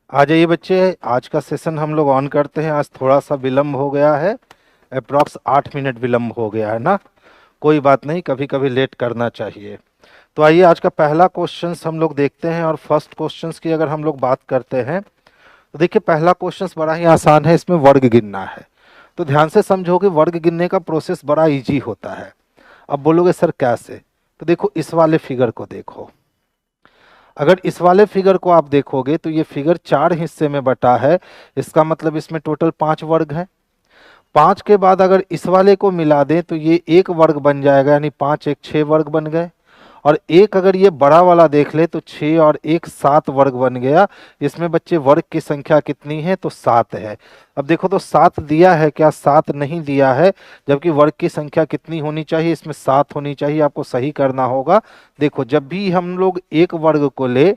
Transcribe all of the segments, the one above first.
आ जाइए बच्चे, आज का सेशन हम लोग ऑन करते हैं। आज थोड़ा सा विलम्ब हो गया है, अप्रॉक्स 8 मिनट विलम्ब हो गया है ना। कोई बात नहीं, कभी कभी लेट करना चाहिए। तो आइए आज का पहला क्वेश्चंस हम लोग देखते हैं। और फर्स्ट क्वेश्चंस की अगर हम लोग बात करते हैं तो देखिए, पहला क्वेश्चंस बड़ा ही आसान है, इसमें वर्ग गिनना है। तो ध्यान से समझो कि वर्ग गिनने का प्रोसेस बड़ा इजी होता है। अब बोलोगे सर कैसे? तो देखो, इस वाले फिगर को देखो। अगर इस वाले फिगर को आप देखोगे तो ये फिगर 4 हिस्से में बटा है। इसका मतलब इसमें टोटल 5 वर्ग हैं। 5 के बाद अगर इस वाले को मिला दें तो ये एक वर्ग बन जाएगा, यानी 5 एक 6 वर्ग बन गए। और एक अगर ये बड़ा वाला देख ले तो 6 और एक 7 वर्ग बन गया। इसमें बच्चे वर्ग की संख्या कितनी है? तो 7 है। अब देखो तो 7 दिया है क्या? 7 नहीं दिया है। जबकि वर्ग की संख्या कितनी होनी चाहिए? इसमें 7 होनी चाहिए। आपको सही करना होगा। देखो, जब भी हम लोग एक वर्ग को ले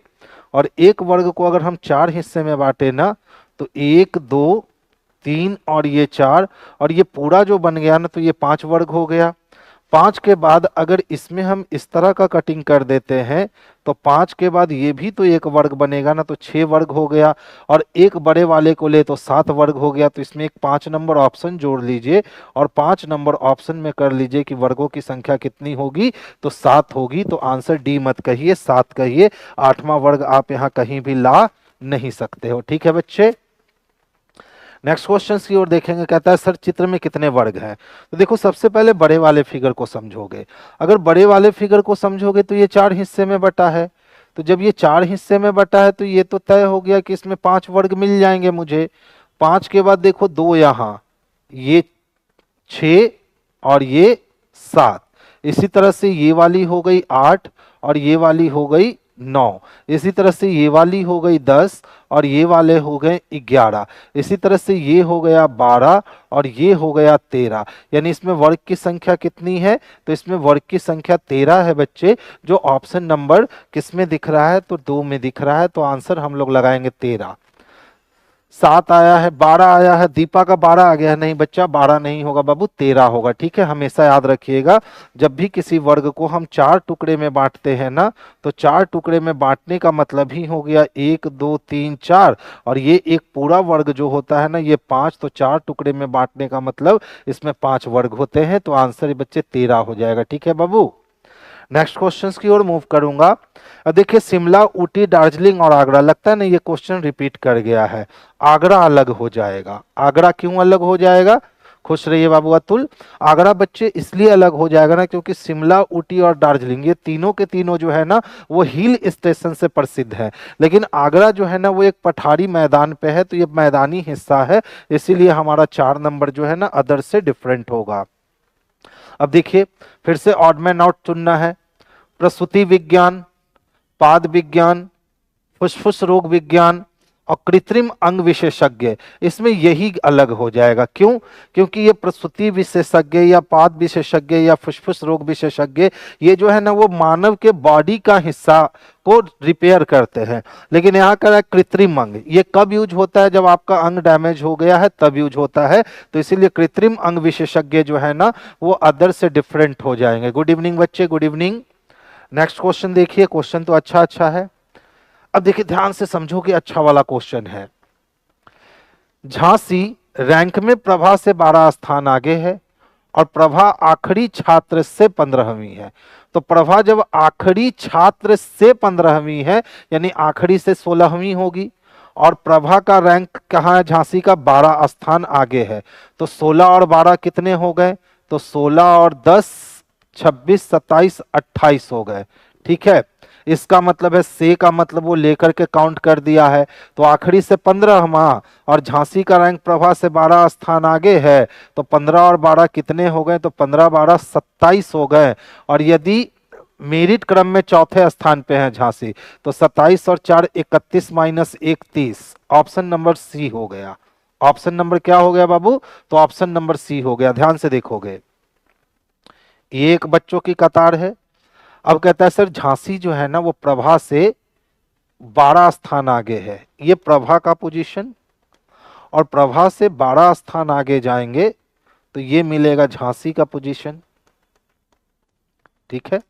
और एक वर्ग को अगर हम 4 हिस्से में बांटे ना, तो 1 2 3 और ये 4, और ये पूरा जो बन गया ना, तो ये 5 वर्ग हो गया। 5 के बाद अगर इसमें हम इस तरह का कटिंग कर देते हैं तो 5 के बाद ये भी तो एक वर्ग बनेगा ना, तो 6 वर्ग हो गया। और एक बड़े वाले को ले तो 7 वर्ग हो गया। तो इसमें एक 5 नंबर ऑप्शन जोड़ लीजिए और 5 नंबर ऑप्शन में कर लीजिए कि वर्गों की संख्या कितनी होगी? तो 7 होगी। तो आंसर डी मत कहिए, 7 कहिए। 8वां वर्ग आप यहाँ कहीं भी ला नहीं सकते हो। ठीक है बच्चे, नेक्स्ट क्वेश्चन की ओर देखेंगे। कहता है सर चित्र में कितने वर्ग हैं? तो देखो, सबसे पहले बड़े वाले फिगर को समझोगे। अगर बड़े वाले फिगर को समझोगे तो ये 4 हिस्से में बटा है। तो जब ये 4 हिस्से में बटा है तो ये तो तय हो गया कि इसमें 5 वर्ग मिल जाएंगे मुझे। 5 के बाद देखो 2 यहाँ, ये 6 और ये 7। इसी तरह से ये वाली हो गई 8 और ये वाली हो गई 9। इसी तरह से ये वाली हो गई 10 और ये वाले हो गए 11। इसी तरह से ये हो गया 12 और ये हो गया 13। यानी इसमें वर्ग की संख्या कितनी है? तो इसमें वर्ग की संख्या 13 है बच्चे। जो ऑप्शन नंबर किस में दिख रहा है? तो 2 में दिख रहा है। तो आंसर हम लोग लगाएंगे 13। 7 आया है, 12 आया है, दीपा का 12 आ गया है। नहीं बच्चा, 12 नहीं होगा बाबू, 13 होगा। ठीक है, हमेशा याद रखिएगा। जब भी किसी वर्ग को हम 4 टुकड़े में बांटते हैं ना, तो 4 टुकड़े में बांटने का मतलब ही हो गया 1 2 3 4। और ये एक पूरा वर्ग जो होता है ना, ये 5। तो 4 टुकड़े में बांटने का मतलब इसमें 5 वर्ग होते हैं। तो आंसर बच्चे 13 हो जाएगा। ठीक है बाबू, नेक्स्ट क्वेश्चंस की ओर मूव करूंगा। अब देखिए, शिमला, ऊटी, दार्जिलिंग और आगरा, लगता है ना ये क्वेश्चन रिपीट कर गया है। आगरा अलग हो जाएगा। आगरा क्यों अलग हो जाएगा? खुश रहिए बाबू अतुल। आगरा बच्चे इसलिए अलग हो जाएगा ना, क्योंकि शिमला, ऊटी और दार्जिलिंग ये तीनों के तीनों जो है ना, वो हिल स्टेशन से प्रसिद्ध है। लेकिन आगरा जो है ना, वो एक पठारी मैदान पे है, तो ये मैदानी हिस्सा है। इसीलिए हमारा 4 नंबर जो है ना, अदर से डिफरेंट होगा। अब देखिए, फिर से ऑड मैन आउट चुनना है। प्रसूति विज्ञान, पाद विज्ञान, फुसफुस रोग विज्ञान और कृत्रिम अंग विशेषज्ञ, इसमें यही अलग हो जाएगा। क्यों? क्योंकि ये प्रसूति विशेषज्ञ या पाद विशेषज्ञ या फुसफुस रोग विशेषज्ञ, ये जो है ना, वो मानव के बॉडी का हिस्सा को रिपेयर करते हैं। लेकिन यहाँ का कृत्रिम अंग, ये कब यूज होता है? जब आपका अंग डैमेज हो गया है तब यूज होता है। तो इसीलिए कृत्रिम अंग विशेषज्ञ जो है ना, वो अदर से डिफरेंट हो जाएंगे। गुड इवनिंग बच्चे, गुड इवनिंग। नेक्स्ट क्वेश्चन देखिए, क्वेश्चन तो अच्छा अच्छा है। अब देखिए, ध्यान से समझो कि अच्छा वाला क्वेश्चन है। झांसी रैंक में प्रभा से 12 स्थान आगे है और प्रभा आखिरी छात्र से 15वीं है। तो प्रभा जब आखिरी छात्र से 15वीं है, यानी आखिरी से 16वीं होगी। और प्रभा का रैंक कहाँ है? झांसी का 12 स्थान आगे है। तो 16 और 12 कितने हो गए? तो 16 और 10 26 27 28 हो गए। ठीक है, इसका मतलब है से का मतलब वो लेकर के काउंट कर दिया है। तो आखिरी से 15वां, और झांसी का रैंक प्रभा से 12 स्थान आगे है। तो 15 और 12 कितने हो गए? तो 15 12 27 हो गए। और यदि मेरिट क्रम में चौथे स्थान पे है झांसी, तो 27 और 4 31 माइनस 1 30। ऑप्शन नंबर सी हो गया। ऑप्शन नंबर क्या हो गया बाबू? तो ऑप्शन नंबर सी हो गया। ध्यान से देखोगे, ये एक बच्चों की कतार है। अब कहता है सर झांसी जो है ना, वो प्रभा से 12 स्थान आगे है। ये प्रभा का पोजीशन, और प्रभा से 12 स्थान आगे जाएंगे तो ये मिलेगा झांसी का पोजीशन। ठीक है,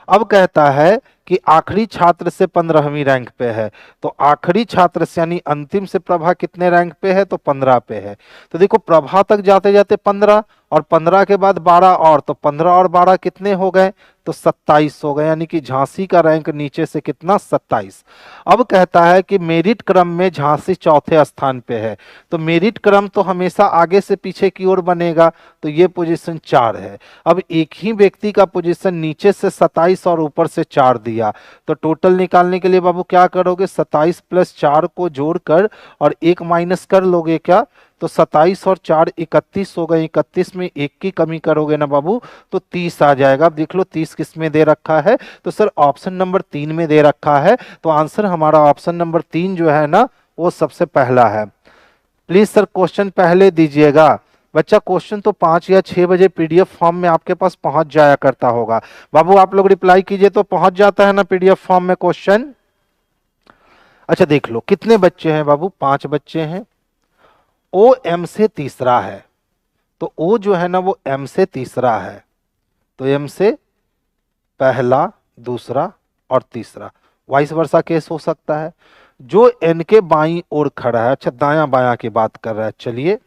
अब कहता है कि आखिरी छात्र से 15वीं रैंक पे है, तो आखिरी छात्र से यानी अंतिम से प्रभा कितने रैंक पे है, तो 15 पे है। तो देखो प्रभा तक जाते जाते 15 और 15 के बाद 12 और, तो 15 और 12 कितने हो गए, तो 27 हो गए, यानी कि झांसी का रैंक नीचे से कितना, 27। अब कहता है कि मेरिट क्रम में झांसी चौथे स्थान पे है, तो मेरिट क्रम तो हमेशा आगे से पीछे की ओर बनेगा, तो ये पोजीशन 4 है। अब एक ही व्यक्ति का पोजीशन नीचे से 27 और ऊपर से 4 दिया, तो टोटल निकालने के लिए बाबू क्या करोगे, 27 प्लस 4 को जोड़कर और 1 माइनस कर लोगे क्या, तो 27 और 4 31 हो गए, 31 में 1 की कमी करोगे ना बाबू, तो 30 आ जाएगा। अब देख लो 30 किस में दे रखा है, तो सर ऑप्शन नंबर 3 में दे रखा है, तो आंसर हमारा ऑप्शन नंबर 3 जो है ना वो सबसे पहला है। प्लीज सर क्वेश्चन पहले दीजिएगा। बच्चा क्वेश्चन तो 5 या 6 बजे पीडीएफ फॉर्म में आपके पास पहुंच जाया करता होगा। बाबू आप लोग रिप्लाई कीजिए, तो पहुंच जाता है ना पीडीएफ फॉर्म में क्वेश्चन। अच्छा देख लो कितने बच्चे हैं बाबू, 5 बच्चे हैं। ओ एम से तीसरा है, तो ओ जो है ना वो एम से तीसरा है, तो एम से पहला, दूसरा और तीसरा, वाइस वर्सा केस हो सकता है। जो एन के बाईं ओर खड़ा है, अच्छा दायां बायां की बात कर रहा है, चलिए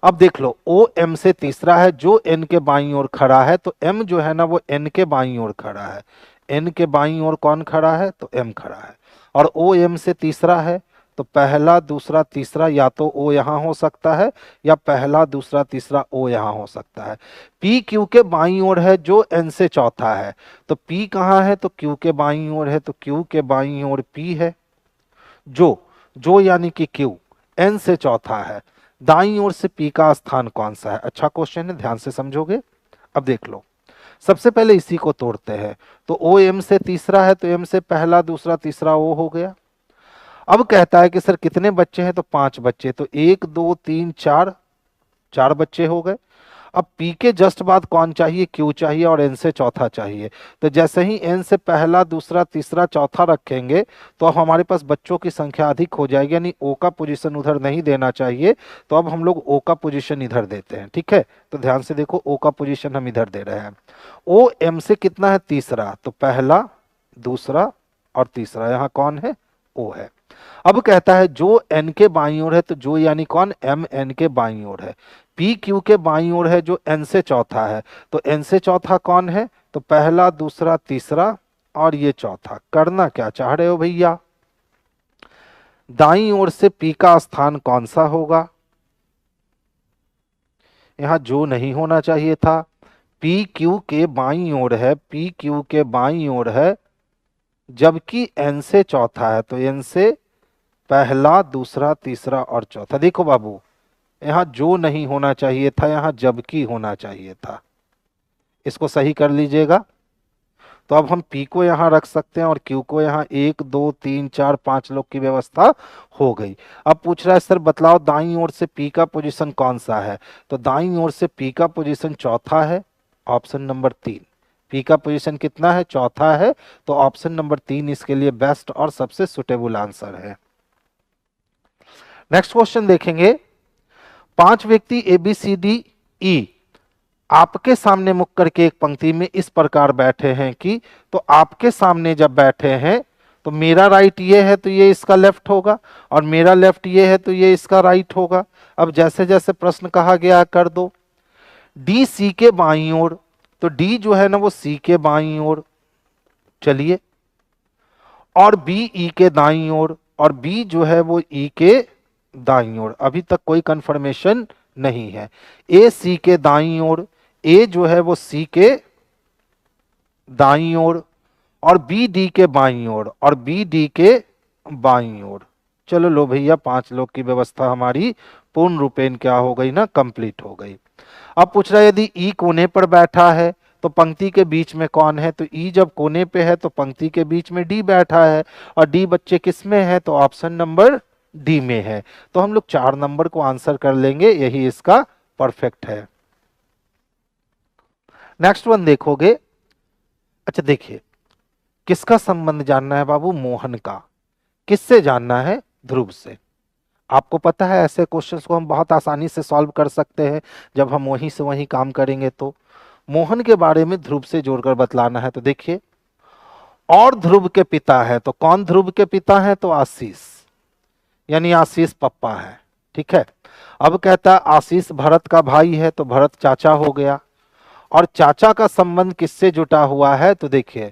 अब देख लो ओ एम से तीसरा है, जो एन के बाईं ओर खड़ा है, तो एम जो है ना वो एन के बाईं ओर खड़ा है। एन के बाईं ओर कौन खड़ा है, तो एम खड़ा है, और ओ एम से तीसरा है, तो पहला दूसरा तीसरा या तो ओ यहां हो सकता है, या पहला दूसरा तीसरा ओ यहां हो सकता है। पी क्यू के बाईं ओर है, जो एन से चौथा है, तो पी कहाँ है, तो क्यू के बाईं ओर है, तो क्यू के बाईं ओर पी है। जो यानी कि क्यू एन से चौथा है, दाईं ओर से पी का स्थान कौन सा है, अच्छा क्वेश्चन है, ध्यान से समझोगे। अब देख लो सबसे पहले इसी को तोड़ते हैं, तो ओ एम से तीसरा है, तो एम से पहला दूसरा तीसरा ओ हो गया। अब कहता है कि सर कितने बच्चे हैं, तो 5 बच्चे, तो 1 2 3 4, 4 बच्चे हो गए। अब पी के जस्ट बाद कौन चाहिए, क्यू चाहिए, और एन से चौथा चाहिए। तो जैसे ही एन से पहला दूसरा तीसरा चौथा रखेंगे, तो अब हमारे पास बच्चों की संख्या अधिक हो जाएगी, यानी ओ का पोजीशन उधर नहीं देना चाहिए, तो अब हम लोग ओ का पोजीशन इधर देते हैं, ठीक है। तो ध्यान से देखो ओ का पोजीशन हम इधर दे रहे हैं। ओ एम से कितना है, तीसरा, तो पहला दूसरा और तीसरा, यहाँ कौन है, ओ है। अब कहता है जो एन के बाईं ओर है, तो जो यानी कौन, एम एन के बाईं ओर है। पी क्यू के बाईं ओर है, जो एन से चौथा है, तो एन से चौथा कौन है, तो पहला दूसरा तीसरा और ये चौथा। करना क्या चाह रहे हो भैया, दाईं ओर से पी का स्थान कौन सा होगा, यहां जो नहीं होना चाहिए था। पी क्यू के बाईं ओर है, पी क्यू के बाईं ओर है, जबकि एन से चौथा है, तो एन से पहला दूसरा तीसरा और चौथा। देखो बाबू यहां जो नहीं होना चाहिए था, यहां जबकि होना चाहिए था, इसको सही कर लीजिएगा। तो अब हम P को यहां रख सकते हैं और Q को यहां, 1 2 3 4 5 लोग की व्यवस्था हो गई। अब पूछ रहा है सर बतलाओ दाईं ओर से P का पोजीशन कौन सा है, तो दाईं ओर से P का पोजीशन चौथा है, ऑप्शन नंबर 3। P का पोजीशन कितना है, चौथा है, तो ऑप्शन नंबर 3 इसके लिए बेस्ट और सबसे सुटेबल आंसर है। नेक्स्ट क्वेश्चन देखेंगे। 5 व्यक्ति A B C D E आपके सामने मुख करके एक पंक्ति में इस प्रकार बैठे हैं कि, तो आपके सामने जब बैठे हैं, तो मेरा राइट ये है तो ये इसका लेफ्ट होगा, और मेरा लेफ्ट ये है तो ये इसका राइट होगा। अब जैसे जैसे प्रश्न कहा गया कर दो। डी सी के बाईं ओर, तो डी जो है ना वो सी के बाईं ओर, चलिए, और बी ई के दाईं ओर, और बी जो है वो ई के दाईं ओर। अभी तक कोई कंफर्मेशन नहीं है। ए सी के दाईं ओर, ए जो है वो सी के दाईं ओर, और बी डी के बाईं ओर, और बी डी के बाईं ओर। चलो लो भैया 5 लोग की व्यवस्था हमारी पूर्ण रूपेण क्या हो गई ना, कंप्लीट हो गई। अब पूछ रहा है यदि ई कोने पर बैठा है तो पंक्ति के बीच में कौन है, तो ई जब कोने पे है तो पंक्ति के बीच में डी बैठा है, और डी बच्चे किस में है, तो ऑप्शन नंबर डी में है। तो हम लोग 4 नंबर को आंसर कर लेंगे, यही इसका परफेक्ट है। नेक्स्ट वन देखोगे। अच्छा देखिए किसका संबंध जानना है बाबू, मोहन का। किससे जानना है, ध्रुव से। आपको पता है ऐसे क्वेश्चंस को हम बहुत आसानी से सॉल्व कर सकते हैं जब हम वहीं से वहीं काम करेंगे। तो मोहन के बारे में ध्रुव से जोड़कर बतलाना है। तो देखिए और ध्रुव के पिता है। तो कौन ध्रुव के पिता है? तो आशीष, यानी आशीष पप्पा है। ठीक है। अब कहता है आशीष भरत का भाई है, तो भरत चाचा हो गया। और चाचा का संबंध किससे जुटा हुआ है? तो देखिए,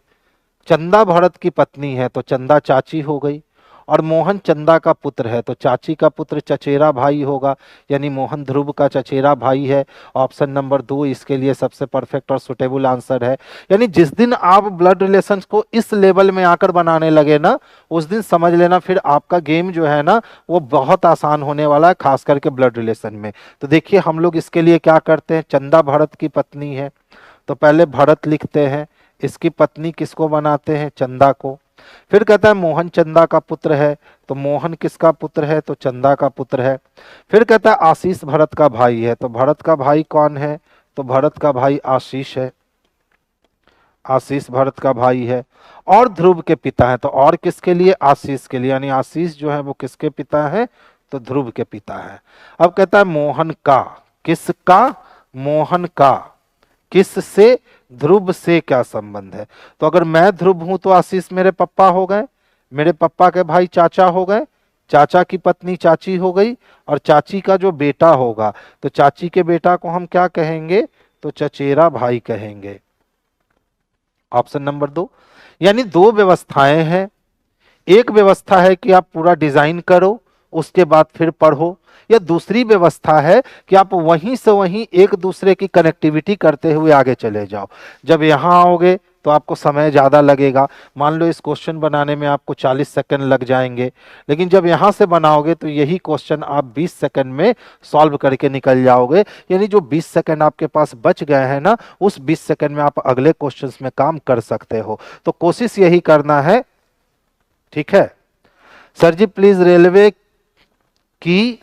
चंदा भरत की पत्नी है, तो चंदा चाची हो गई। और मोहन चंदा का पुत्र है, तो चाची का पुत्र चचेरा भाई होगा, यानी मोहन ध्रुव का चचेरा भाई है। ऑप्शन नंबर 2 इसके लिए सबसे परफेक्ट और सुटेबल आंसर है। यानी जिस दिन आप ब्लड रिलेशंस को इस लेवल में आकर बनाने लगे ना, उस दिन समझ लेना फिर आपका गेम जो है ना वो बहुत आसान होने वाला है, खास करके ब्लड रिलेशन में। तो देखिए हम लोग इसके लिए क्या करते हैं, चंदा भरत की पत्नी है, तो पहले भरत लिखते हैं, इसकी पत्नी किसको बनाते हैं? चंदा को। फिर कहता है मोहन चंदा का पुत्र है, तो मोहन किसका पुत्र है? तो चंदा का पुत्र है। फिर कहता है आशीष भरत का भाई है, तो भरत का भाई कौन है? तो भरत का भाई आशीष है, आशीष भरत का भाई है। और ध्रुव के पिता है, तो और किसके लिए? आशीष के लिए, यानी आशीष जो है वो किसके पिता है? तो ध्रुव के पिता है। अब कहता है मोहन का, किसका? मोहन का किससे? ध्रुव से क्या संबंध है? तो अगर मैं ध्रुव हूं तो आशीष मेरे पापा हो गए, मेरे पापा के भाई चाचा हो गए, चाचा की पत्नी चाची हो गई, और चाची का जो बेटा होगा, तो चाची के बेटा को हम क्या कहेंगे? तो चचेरा भाई कहेंगे। Option number 2। यानी दो व्यवस्थाएं हैं। एक व्यवस्था है कि आप पूरा डिजाइन करो, उसके बाद फिर पढ़ो, या दूसरी व्यवस्था है कि आप वहीं से वहीं एक दूसरे की कनेक्टिविटी करते हुए आगे चले जाओ। जब यहां आओगे तो आपको समय ज्यादा लगेगा, मान लो इस क्वेश्चन बनाने में आपको 40 सेकंड लग जाएंगे, लेकिन जब यहां से बनाओगे तो यही क्वेश्चन आप 20 सेकंड में सॉल्व करके निकल जाओगे। यानी जो 20 सेकंड आपके पास बच गए हैं ना, उस 20 सेकंड में आप अगले क्वेश्चंस में काम कर सकते हो। तो कोशिश यही करना है। ठीक है सर जी, प्लीज रेलवे की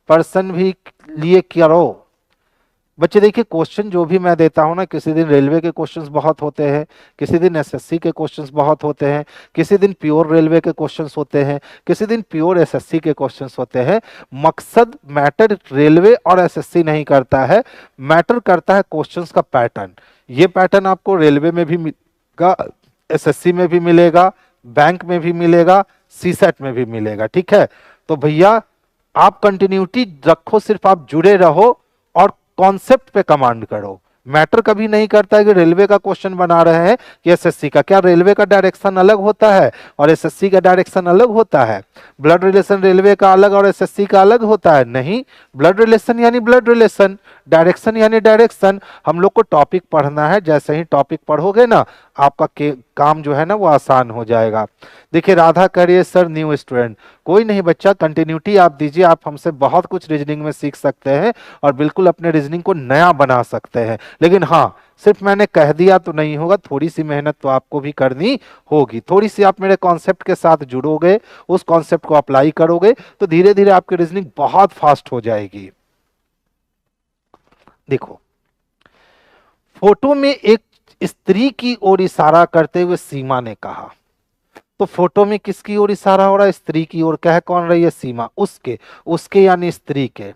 पर्सन भी लिए करो। बच्चे देखिए, क्वेश्चन जो भी मैं देता हूं ना, किसी दिन रेलवे के क्वेश्चंस बहुत होते हैं, किसी दिन एसएससी के क्वेश्चंस बहुत होते हैं, किसी दिन प्योर रेलवे के क्वेश्चंस होते हैं, किसी दिन प्योर एसएससी के क्वेश्चंस होते हैं। मकसद मैटर रेलवे और एसएससी नहीं करता है, मैटर करता है क्वेश्चंस का पैटर्न। ये पैटर्न आपको रेलवे में भी मिलेगा, एसएससी में भी मिलेगा, बैंक में भी मिलेगा, सीसेट में भी मिलेगा। ठीक है, तो भैया आप कंटिन्यूटी रखो, सिर्फ आप जुड़े रहो और कॉन्सेप्ट पे कमांड करो। मैटर कभी नहीं करता है कि रेलवे का क्वेश्चन बना रहे हैं कि एसएससी का। क्या रेलवे का डायरेक्शन अलग होता है और एसएससी का डायरेक्शन अलग होता है? ब्लड रिलेशन रेलवे का अलग और एसएससी का अलग होता है? नहीं, ब्लड रिलेशन यानी ब्लड रिलेशन, डायरेक्शन यानी डायरेक्शन। हम लोग को टॉपिक पढ़ना है, जैसे ही टॉपिक पढ़ोगे ना आपका काम जो है ना वो आसान हो जाएगा। देखिए राधा कह रही है सर न्यू स्टूडेंट, कोई नहीं बच्चा, कंटिन्यूटी आप दीजिए, आप हमसे बहुत कुछ रीजनिंग में सीख सकते हैं और बिल्कुल अपने रीजनिंग को नया बना सकते हैं। लेकिन हाँ, सिर्फ मैंने कह दिया तो नहीं होगा, थोड़ी सी मेहनत तो आपको भी करनी होगी। थोड़ी सी आप मेरे कॉन्सेप्ट के साथ जुड़ोगे, उस कॉन्सेप्ट को अप्लाई करोगे, तो धीरे धीरे आपकी रीजनिंग बहुत फास्ट हो जाएगी। देखो, फोटो में एक स्त्री की ओर इशारा करते हुए सीमा ने कहा, तो फोटो में किसकी ओर इशारा हो रहा है? स्त्री की ओर। कह कौन रही है? सीमा। उसके, उसके यानी स्त्री के।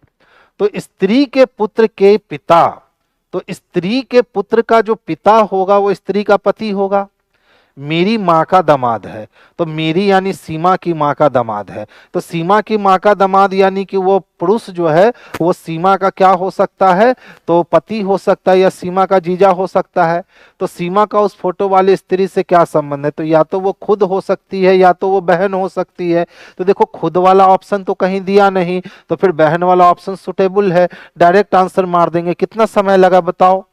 तो स्त्री के पुत्र के पिता, तो स्त्री के पुत्र का जो पिता होगा वो स्त्री का पति होगा। मेरी माँ का दामाद है, तो मेरी यानी सीमा की माँ का दामाद है। तो सीमा की माँ का दामाद यानी कि वो पुरुष जो है वो सीमा का क्या हो सकता है? तो पति हो सकता है, या सीमा का जीजा हो सकता है। तो सीमा का उस फोटो वाली स्त्री से क्या संबंध है? तो या तो वो खुद हो सकती है या तो वो बहन हो सकती है। तो देखो खुद वाला ऑप्शन तो कहीं दिया नहीं, तो फिर बहन वाला ऑप्शन सुटेबल है। डायरेक्ट आंसर मार देंगे। कितना समय लगा बताओ?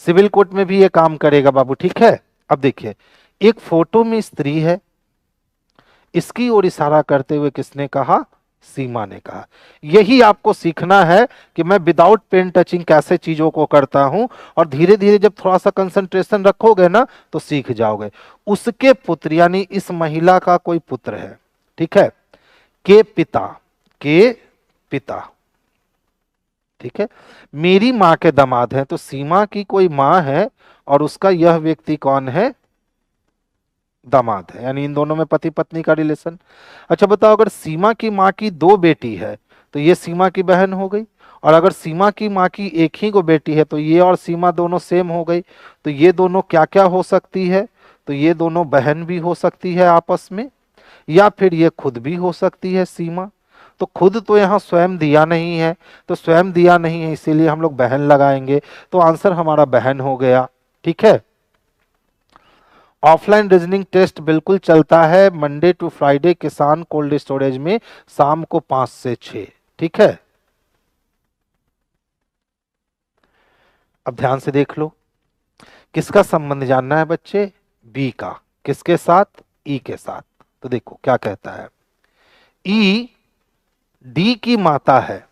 सिविल कोर्ट में भी ये काम करेगा बाबू। ठीक है, अब देखिए, एक फोटो में स्त्री है, इसकी ओर इशारा करते हुए किसने कहा? सीमा ने कहा। यही आपको सीखना है कि मैं विदाउट पेन टचिंग कैसे चीजों को करता हूं, और धीरे धीरे जब थोड़ा सा कंसंट्रेशन रखोगे ना तो सीख जाओगे। उसके पुत्र यानी इस महिला का कोई पुत्र है, ठीक है, के पिता, के पिता, ठीक है, मेरी माँ के दामाद हैं। तो सीमा की कोई माँ है और उसका यह व्यक्ति कौन है? दामाद है, यानी इन दोनों में पति पत्नी का रिलेशन। अच्छा बताओ, अगर सीमा की माँ की दो बेटी है तो ये सीमा की बहन हो गई, और अगर सीमा की माँ की एक ही को बेटी है तो ये और सीमा दोनों सेम हो गई, तो ये दोनों क्या क्या हो सकती है, तो ये दोनों बहन भी हो सकती है आपस में, या फिर ये खुद भी हो सकती है सीमा। तो खुद तो यहाँ स्वयं दिया नहीं है, तो स्वयं दिया नहीं है इसीलिए हम लोग बहन लगाएंगे, तो आंसर हमारा बहन हो गया। ठीक है। ऑफलाइन रीजनिंग टेस्ट बिल्कुल चलता है मंडे टू फ्राइडे किसान कोल्ड स्टोरेज में, शाम को 5 से 6। ठीक है। अब ध्यान से देख लो, किसका संबंध जानना है बच्चे, बी का, किसके साथ, ई के साथ। तो देखो क्या कहता है, ई डी की माता है,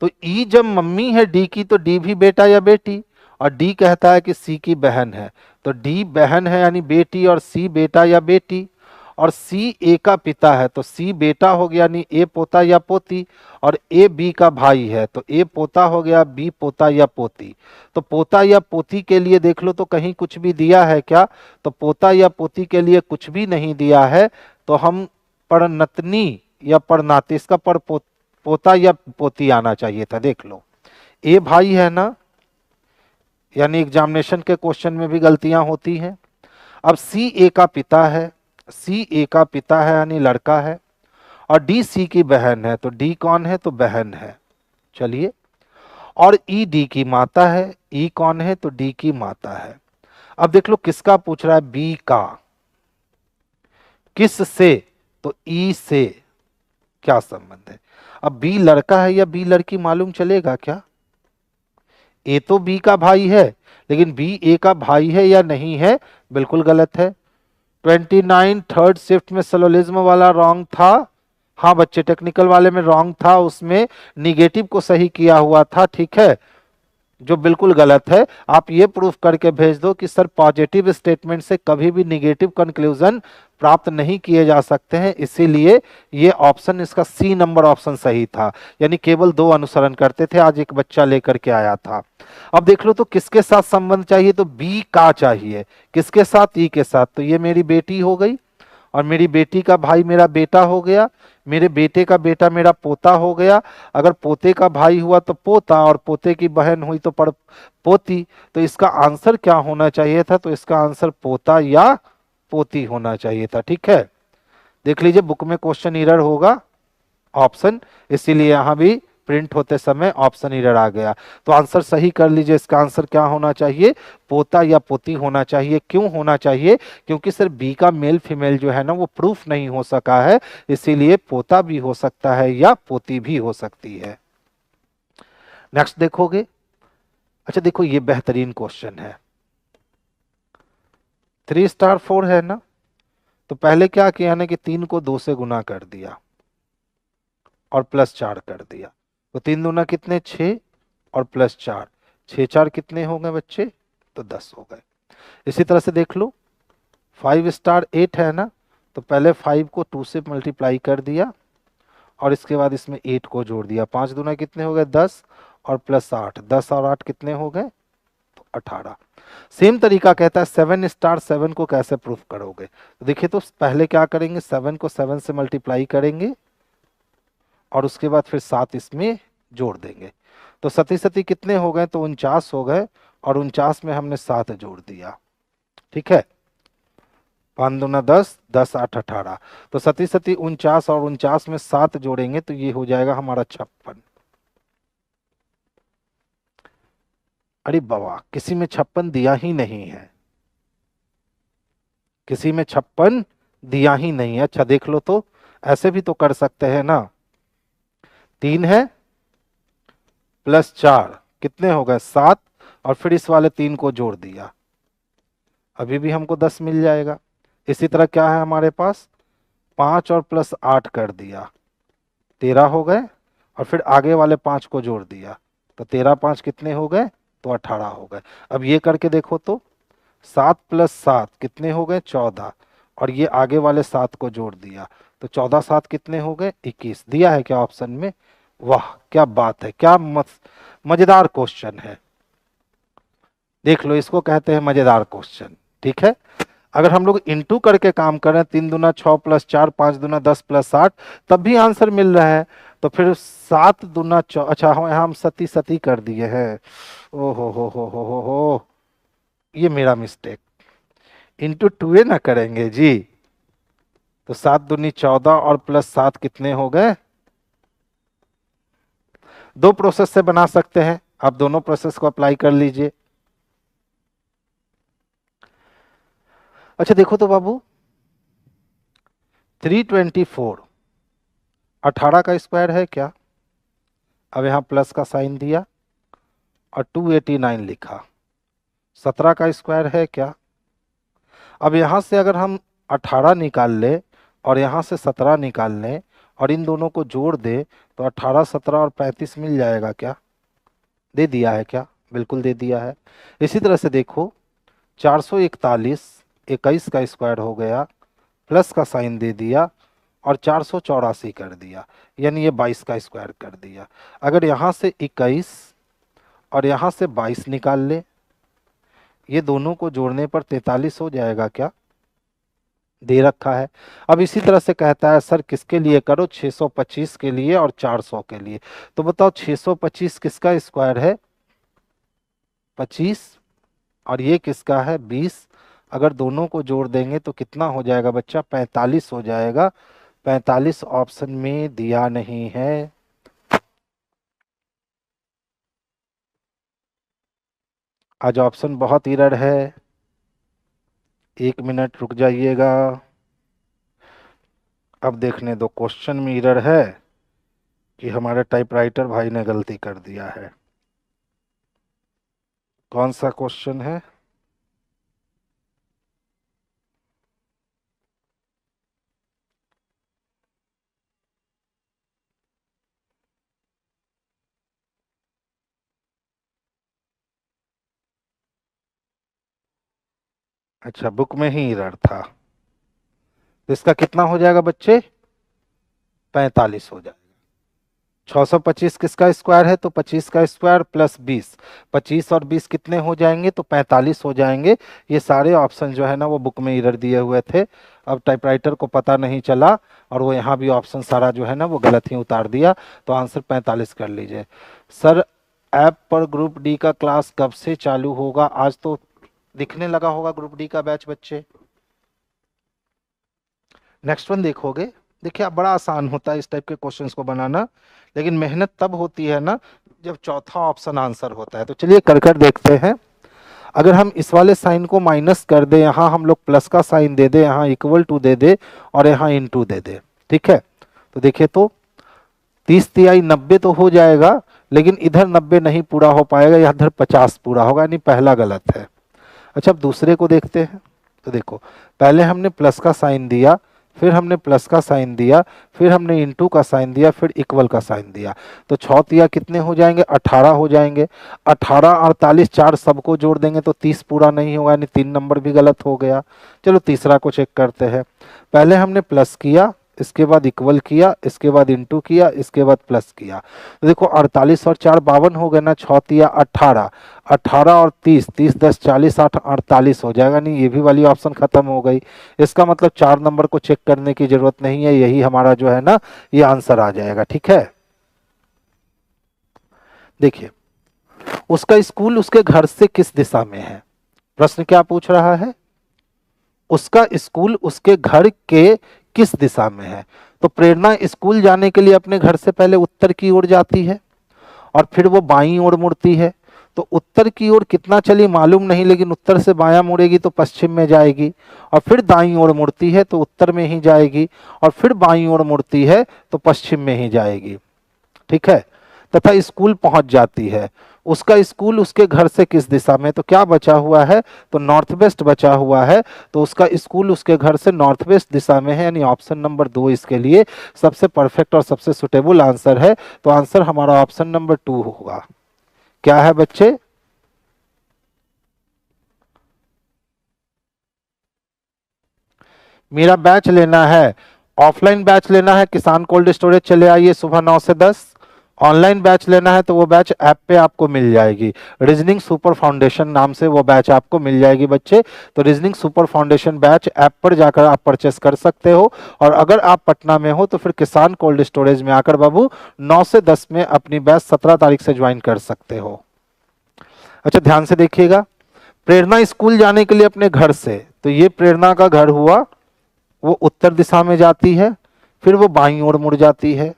तो ई जब मम्मी है डी की तो डी भी बेटा या बेटी, और डी कहता है कि सी की बहन है, तो डी बहन है यानी बेटी, और सी बेटा या बेटी, और सी ए का पिता है तो सी बेटा हो गया यानी ए पोता या पोती, और ए बी का भाई है तो ए पोता हो गया, बी पोता या पोती। तो पोता या पोती के लिए देख लो तो कहीं कुछ भी दिया है क्या, तो पोता या पोती के लिए कुछ भी नहीं दिया है, तो हम पड़नतनी या पड़नाती, इसका पोता या पोती आना चाहिए था। देख लो ए भाई है ना, यानी एग्जामिनेशन के क्वेश्चन में भी गलतियां होती हैं। अब सी ए का पिता है, सी ए का पिता है यानी लड़का है, और डी सी की बहन है, तो डी कौन है, तो बहन है। चलिए, और ई डी की माता है, ई कौन है, तो डी की माता है। अब देख लो किसका पूछ रहा है, बी का, किस से, तो ई से क्या संबंध है। अब बी लड़का है या बी लड़की मालूम चलेगा क्या, ए तो बी का भाई है, लेकिन बी ए का भाई है या नहीं है, बिल्कुल गलत है। 29 थर्ड शिफ्ट में सलोलिज्म वाला रॉन्ग था, हाँ बच्चे टेक्निकल वाले में रॉन्ग था, उसमें निगेटिव को सही किया हुआ था। ठीक है, जो बिल्कुल गलत है। आप ये प्रूफ करके भेज दो कि सर पॉजिटिव स्टेटमेंट से कभी भी निगेटिव कंक्लूजन प्राप्त नहीं किए जा सकते हैं, इसीलिए ये ऑप्शन, इसका सी नंबर ऑप्शन सही था, यानी केवल 2 अनुसरण करते थे, आज एक बच्चा लेकर के आया था। अब देख लो तो किसके साथ संबंध चाहिए, तो बी का चाहिए, किसके साथ, ई के साथ, तो ये मेरी बेटी हो गई, और मेरी बेटी का भाई मेरा बेटा हो गया, मेरे बेटे का बेटा मेरा पोता हो गया, अगर पोते का भाई हुआ तो पोता, और पोते की बहन हुई तो पोती। तो इसका आंसर क्या होना चाहिए था, तो इसका आंसर पोता या पोती होना चाहिए था। ठीक है, देख लीजिए बुक में क्वेश्चन एरर होगा ऑप्शन, इसीलिए यहां भी प्रिंट होते समय ऑप्शन एरर आ गया। तो आंसर सही कर लीजिए, इसका आंसर क्या होना चाहिए, पोता या पोती होना चाहिए। क्यों होना चाहिए, क्योंकि सर बी का मेल फीमेल जो है ना वो प्रूफ नहीं हो सका है, इसीलिए पोता भी हो सकता है या पोती भी हो सकती है। नेक्स्ट देखोगे, अच्छा देखो ये बेहतरीन क्वेश्चन है, 3 स्टार 4 है ना, तो पहले क्या किया ना कि 3 को 2 से गुना कर दिया और +4 कर दिया, तो 3 दूना कितने, 6, और +4, 6 4 कितने हो गए बच्चे, तो 10 हो गए। इसी तरह से देख लो 5 स्टार 8 है ना, तो पहले 5 को 2 से मल्टीप्लाई कर दिया और इसके बाद इसमें 8 को जोड़ दिया, 5 दूना कितने हो गए, 10, और +8, 10 और 8 कितने हो गए, तो 18। सेम तरीका कहता है 7 स्टार 7 को कैसे प्रूफ करोगे, तो देखिए तो पहले क्या करेंगे, 7 को 7 से मल्टीप्लाई करेंगे और उसके बाद फिर 7 इसमें जोड़ देंगे, तो सती सती कितने हो गए, तो 49 हो गए, और 49 में हमने 7 जोड़ दिया। ठीक है, 5 दूना 10, 10 8 18, तो सती सती 49 और 49 में 7 जोड़ेंगे तो ये हो जाएगा हमारा 56। अरे बाबा, किसी में 56 दिया ही नहीं है, किसी में 56 दिया ही नहीं है। अच्छा देख लो तो ऐसे भी तो कर सकते हैं ना, 3 है +4 कितने हो गए, 7, और फिर इस वाले 3 को जोड़ दिया, अभी भी हमको 10 मिल जाएगा। इसी तरह क्या है हमारे पास, 5 और +8 कर दिया, 13 हो गए, और फिर आगे वाले 5 को जोड़ दिया, तो 13 5 कितने हो गए, तो 18 हो गए। अब ये करके देखो तो 7 + 7 कितने हो गए, 14, और ये आगे वाले 7 को जोड़ दिया, तो 14 7 कितने हो गए, 21। दिया है क्या ऑप्शन में, वाह क्या बात है, क्या मजेदार क्वेश्चन है। देख लो इसको कहते हैं मजेदार क्वेश्चन। ठीक है, अगर हम लोग इंटू करके काम करें, 3 दूना 6 + 4, 5 दूना 10 + 8, तब भी आंसर मिल रहा है। तो फिर 7 दूना अच्छा हम सती सती कर दिए हैं। ओ हो, ये मेरा मिस्टेक। इंटू टू ना करेंगे जी। तो 7 दूनी 14 और प्लस 7 कितने हो गए? दो प्रोसेस से बना सकते हैं, आप दोनों प्रोसेस को अप्लाई कर लीजिए। अच्छा देखो तो बाबू, 324 18 का स्क्वायर है क्या? अब यहां प्लस का साइन दिया और 289 लिखा। 17 का स्क्वायर है क्या? अब यहां से अगर हम 18 निकाल ले और यहां से 17 निकाल लें और इन दोनों को जोड़ दे तो 18 17 और 35 मिल जाएगा क्या? दे दिया है क्या? बिल्कुल दे दिया है। इसी तरह से देखो, 441 21 का स्क्वायर हो गया, प्लस का साइन दे दिया और 484 कर दिया, यानी ये 22 का स्क्वायर कर दिया। अगर यहाँ से 21 और यहाँ से 22 निकाल ले, ये दोनों को जोड़ने पर 43 हो जाएगा क्या? दे रखा है। अब इसी तरह से कहता है सर किसके लिए करो, 625 के लिए और 400 के लिए। तो बताओ 625 किसका स्क्वायर है? 25। और ये किसका है? 20। अगर दोनों को जोड़ देंगे तो कितना हो जाएगा बच्चा? 45 हो जाएगा। 45 ऑप्शन में दिया नहीं है। आज ऑप्शन बहुत एरर है, 1 मिनट रुक जाइएगा। अब देखने दो क्वेश्चन में एरर है कि हमारे टाइपराइटर भाई ने गलती कर दिया है। कौन सा क्वेश्चन है? अच्छा, बुक में ही एरर था। तो इसका कितना हो जाएगा बच्चे? 45 हो जाएगा। 625 किसका स्क्वायर है? तो 25 का स्क्वायर प्लस 20। 25 और 20 कितने हो जाएंगे? तो 45 हो जाएंगे। ये सारे ऑप्शन जो है ना वो बुक में एरर दिए हुए थे। अब टाइपराइटर को पता नहीं चला और वो यहाँ भी ऑप्शन सारा जो है ना वो गलत ही उतार दिया। तो आंसर 45 कर लीजिए। सर ऐप पर ग्रुप डी का क्लास कब से चालू होगा? आज तो दिखने लगा होगा ग्रुप डी का बैच बच्चे। नेक्स्ट वन देखोगे, देखिए आप, बड़ा आसान होता है इस टाइप के क्वेश्चंस को बनाना, लेकिन मेहनत तब होती है ना जब चौथा ऑप्शन आंसर होता है। तो चलिए कर कर देखते हैं। अगर हम इस वाले साइन को माइनस कर दे, यहाँ हम लोग प्लस का साइन दे दे, यहाँ इक्वल टू दे दे और यहाँ इनटू दे दे, ठीक है? तो देखिए तो 30 तिहाई 90 तो हो जाएगा, लेकिन इधर 90 नहीं पूरा हो पाएगा, इधर 50 पूरा होगा, यानी पहला गलत है। अच्छा अब दूसरे को देखते हैं। तो देखो, पहले हमने प्लस का साइन दिया, फिर हमने प्लस का साइन दिया, फिर हमने इंटू का साइन दिया, फिर इक्वल का साइन दिया। तो 6 तिया कितने हो जाएंगे? 18 हो जाएंगे। 18 48 4 सबको जोड़ देंगे तो 30 पूरा नहीं होगा, यानी 3 नंबर भी गलत हो गया। चलो तीसरा को चेक करते हैं। पहले हमने प्लस किया, इसके बाद इक्वल किया, इसके बाद इंटू किया, इसके बाद प्लस किया। तो देखो 48 और 4 52 हो गए ना, 6 तिया 18, 18 और 30, 30 10 40 8 48 हो जाएगा। नहीं, ये भी वाली ऑप्शन खत्म हो गई। इसका मतलब 4 नंबर को चेक करने की जरूरत नहीं है, यही हमारा जो है ना ये आंसर आ जाएगा, ठीक है? देखिए, उसका स्कूल उसके घर से किस दिशा में है? प्रश्न क्या पूछ रहा है? उसका स्कूल उसके घर के किस दिशा में है? तो प्रेरणा स्कूल जाने के लिए अपने घर से पहले उत्तर की ओर जाती है और फिर वो बाईं ओर मुड़ती है। तो उत्तर की ओर कितना चली मालूम नहीं, लेकिन उत्तर से बायां मुड़ेगी तो पश्चिम में जाएगी, और फिर दाईं ओर मुड़ती है तो उत्तर में ही जाएगी, और फिर बाईं ओर मुड़ती है तो पश्चिम में ही जाएगी, ठीक है? तथा स्कूल पहुंच जाती है। उसका स्कूल उसके घर से किस दिशा में? तो क्या बचा हुआ है? तो नॉर्थ वेस्ट बचा हुआ है। तो उसका स्कूल उसके घर से नॉर्थ वेस्ट दिशा में है, यानी ऑप्शन नंबर 2 इसके लिए सबसे परफेक्ट और सबसे सुटेबल आंसर है। तो आंसर हमारा ऑप्शन नंबर 2 होगा। क्या है बच्चे? मेरा बैच लेना है, ऑफलाइन बैच लेना है, किसान कोल्ड स्टोरेज चले आइए सुबह 9 से 10। ऑनलाइन बैच लेना है तो वो बैच ऐप पे आपको मिल जाएगी, रीजनिंग सुपर फाउंडेशन नाम से वो बैच आपको मिल जाएगी बच्चे। तो reasoning super foundation batch app पर जाकर आप परचेस कर सकते हो। और अगर आप पटना में हो तो फिर किसान कोल्ड स्टोरेज में आकर बाबू 9 से 10 में अपनी बैच 17 तारीख से ज्वाइन कर सकते हो। अच्छा ध्यान से देखिएगा, प्रेरणा स्कूल जाने के लिए अपने घर से, तो ये प्रेरणा का घर हुआ, वो उत्तर दिशा में जाती है, फिर वो बाईं ओर मुड़ जाती है,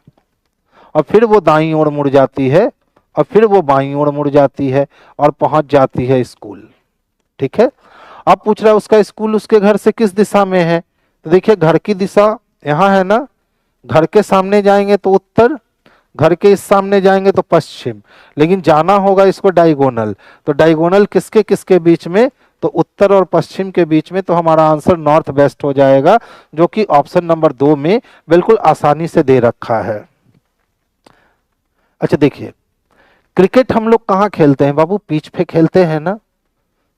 और फिर वो दाईं ओर मुड़ जाती है, और फिर वो बाईं ओर मुड़ जाती है और पहुंच जाती है स्कूल। ठीक है, अब पूछ रहा है उसका स्कूल उसके घर से किस दिशा में है। तो देखिए घर की दिशा यहाँ है ना, घर के सामने जाएंगे तो उत्तर, घर के इस सामने जाएंगे तो पश्चिम, लेकिन जाना होगा इसको डायगोनल। तो डायगोनल किसके किसके बीच में, तो उत्तर और पश्चिम के बीच में। तो हमारा आंसर नॉर्थ वेस्ट हो जाएगा, जो कि ऑप्शन नंबर 2 में बिल्कुल आसानी से दे रखा है। अच्छा देखिए, क्रिकेट हम लोग कहाँ खेलते हैं बाबू, पिच पे खेलते हैं ना।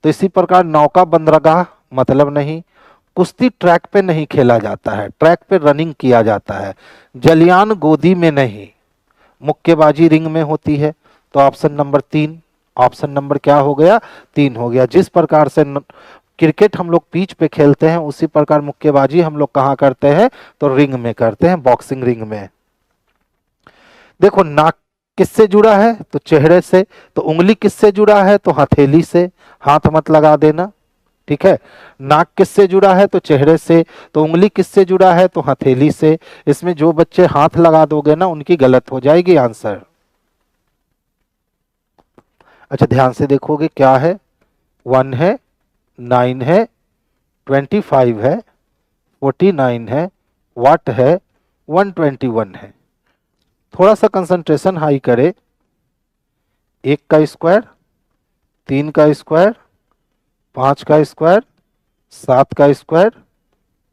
तो इसी प्रकार नौका बंदरगाह मतलब नहीं, कुश्ती ट्रैक पे नहीं खेला जाता है, ट्रैक पे रनिंग किया जाता है, जलियान गोदी में नहीं, मुक्केबाजी रिंग में होती है। तो ऑप्शन नंबर 3, ऑप्शन नंबर क्या हो गया, 3 हो गया। जिस प्रकार से क्रिकेट हम लोग पिच पे खेलते हैं उसी प्रकार मुक्केबाजी हम लोग कहाँ करते हैं, तो रिंग में करते हैं, बॉक्सिंग रिंग में। देखो नाक किससे जुड़ा है, तो चेहरे से। तो उंगली किससे जुड़ा है, तो हथेली से, हाथ मत लगा देना। ठीक है, नाक किससे जुड़ा है, तो चेहरे से। तो उंगली किससे जुड़ा है, तो हथेली से। इसमें जो बच्चे हाथ लगा दोगे ना उनकी गलत हो जाएगी आंसर। अच्छा ध्यान से देखोगे क्या है, 1 है, 9 है, 25 है, 49 है, वाट है, 121 है। थोड़ा सा कंसंट्रेशन हाई करे, 1 का स्क्वायर, 3 का स्क्वायर, 5 का स्क्वायर, 7 का स्क्वायर,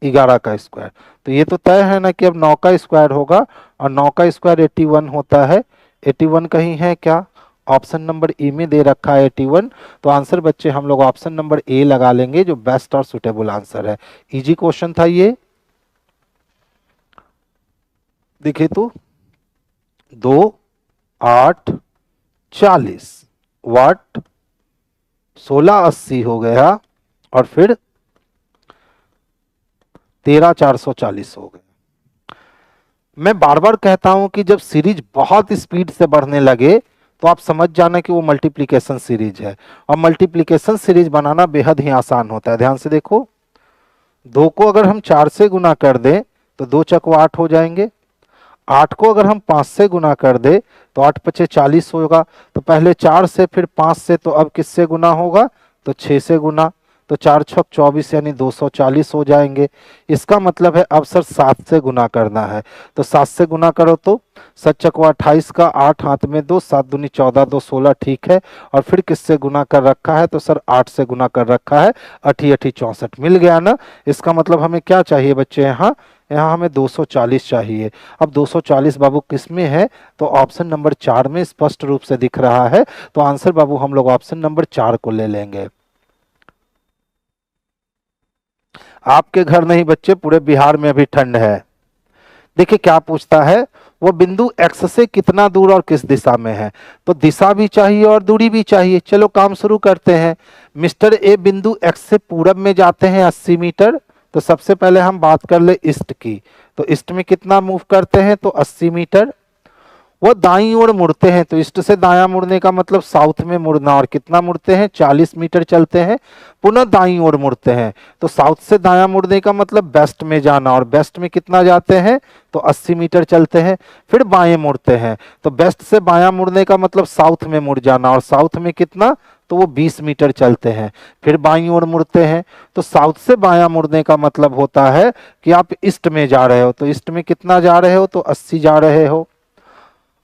11 का स्क्वायर। तो ये तो तय है ना कि अब 9 का स्क्वायर होगा, और 9 का स्क्वायर 81 होता है। 81 कहीं है क्या, ऑप्शन नंबर ई में दे रखा है 81। तो आंसर बच्चे हम लोग ऑप्शन नंबर ए लगा लेंगे, जो बेस्ट और सुटेबल आंसर है। इजी क्वेश्चन था ये। देखिए तो 2, 8, 40 वाट 1680 हो गया, और फिर 13440 हो गया। मैं बार बार कहता हूं कि जब सीरीज बहुत स्पीड से बढ़ने लगे तो आप समझ जाना कि वो मल्टीप्लिकेशन सीरीज है, और मल्टीप्लिकेशन सीरीज बनाना बेहद ही आसान होता है। ध्यान से देखो, 2 को अगर हम 4 से गुना कर दें तो 2 चकवा 8 हो जाएंगे। 8 को अगर हम 5 से गुना कर दे तो 8 पचे 40 होगा। तो पहले 4 से फिर 5 से, तो अब किससे गुना होगा, तो 6 से गुना। तो 4 छक 24 यानी 240 हो जाएंगे। इसका मतलब है अब सर 7 से गुना करना है। तो 7 से गुना करो तो 7 चकवा 28 का, 8 हाथ में 2, 7 दूनी 14, 2 16, ठीक है। और फिर किससे गुना कर रखा है, तो सर 8 से गुना कर रखा है, 8 8 64 मिल गया ना। इसका मतलब हमें क्या चाहिए बच्चे, यहाँ यहाँ हमें 240 चाहिए। अब 240 बाबू किस में है, तो ऑप्शन नंबर 4 में स्पष्ट रूप से दिख रहा है। तो आंसर बाबू हम लोग ऑप्शन नंबर 4 को ले लेंगे। आपके घर नहीं बच्चे, पूरे बिहार में अभी ठंड है। देखिए क्या पूछता है, वो बिंदु x से कितना दूर और किस दिशा में है। तो दिशा भी चाहिए और दूरी भी चाहिए। चलो काम शुरू करते हैं। मिस्टर ए बिंदु x से पूरब में जाते हैं 80 मीटर। तो सबसे पहले हम बात कर ले ईस्ट की। तो ईस्ट में कितना मूव करते हैं, तो 80 मीटर। वो दाईं ओर मुड़ते हैं, तो ईस्ट से दायां मुड़ने का मतलब साउथ में मुड़ना, और कितना मुड़ते हैं, 40 मीटर चलते हैं। पुनः दाईं ओर मुड़ते हैं, तो साउथ से दायां मुड़ने का मतलब वेस्ट में जाना, और वेस्ट में कितना जाते हैं, तो 80 मीटर चलते हैं। फिर बाएं मुड़ते हैं, तो वेस्ट से बायां मुड़ने का मतलब साउथ में मुड़ जाना, और साउथ में कितना, तो वो 20 मीटर चलते हैं। फिर बाईं ओर मुड़ते हैं, तो साउथ से बायां मुड़ने का मतलब होता है कि आप ईस्ट में जा रहे हो। तो ईस्ट में कितना जा रहे हो, तो 80 जा रहे हो।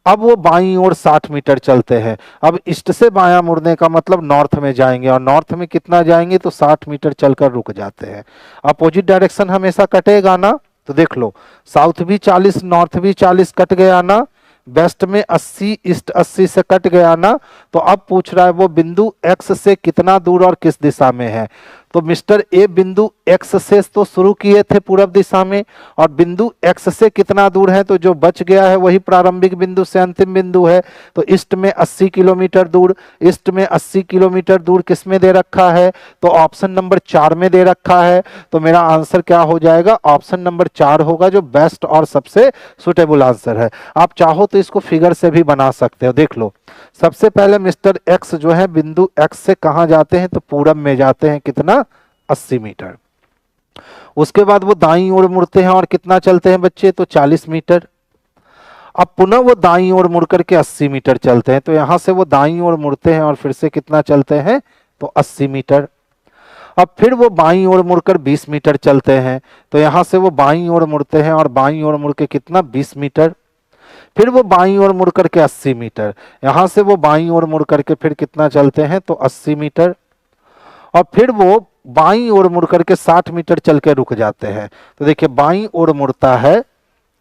अब वो बाईं ओर 60 मीटर चलते हैं। अब ईस्ट से बायां मुड़ने का मतलब नॉर्थ में जाएंगे, और नॉर्थ में कितना जाएंगे, तो 60 मीटर चलकर रुक जाते हैं। अपोजिट डायरेक्शन हमेशा कटेगा ना। तो देख लो, साउथ भी 40, नॉर्थ भी 40 कट गया ना। वेस्ट में 80, ईस्ट 80 से कट गया ना। तो अब पूछ रहा है वो बिंदु एक्स से कितना दूर और किस दिशा में है। तो मिस्टर ए बिंदु एक्स से तो शुरू किए थे पूर्व दिशा में, और बिंदु एक्स से कितना दूर है, तो जो बच गया है वही प्रारंभिक बिंदु से अंतिम बिंदु है। तो ईस्ट में 80 किलोमीटर दूर, ईस्ट में 80 किलोमीटर दूर किस में दे रखा है, तो ऑप्शन नंबर 4 में दे रखा है। तो मेरा आंसर क्या हो जाएगा, ऑप्शन नंबर 4 होगा, जो बेस्ट और सबसे सुटेबल आंसर है। आप चाहो तो इसको फिगर से भी बना सकते हो। देख लो, सबसे पहले मिस्टर एक्स जो है बिंदु एक्स से कहां जाते हैं, तो पूरब में जाते हैं, कितना, 80 मीटर। उसके बाद वो दाईं ओर मुड़ते हैं और कितना चलते हैं बच्चे, तो 40 मीटर। अब पुनः वो दाईं ओर मुड़ करके 80 मीटर चलते हैं, तो यहां से वो दाईं ओर मुड़ते हैं और फिर से कितना चलते हैं, तो 80 मीटर। अब फिर वो बाईं ओर मुड़कर 20 मीटर चलते हैं, तो यहां से वो बाईं ओर मुड़ते हैं और बाईं ओर मुड़ के कितना, 20 मीटर। फिर वो बाईं ओर मुड़ करके 80 मीटर, यहां से वो बाईं ओर मुड़ करके फिर कितना चलते हैं, तो 80 मीटर। और फिर वो बाईं ओर मुड़ करके 60 मीटर चल के रुक जाते हैं। तो देखिए, बाईं ओर मुड़ता है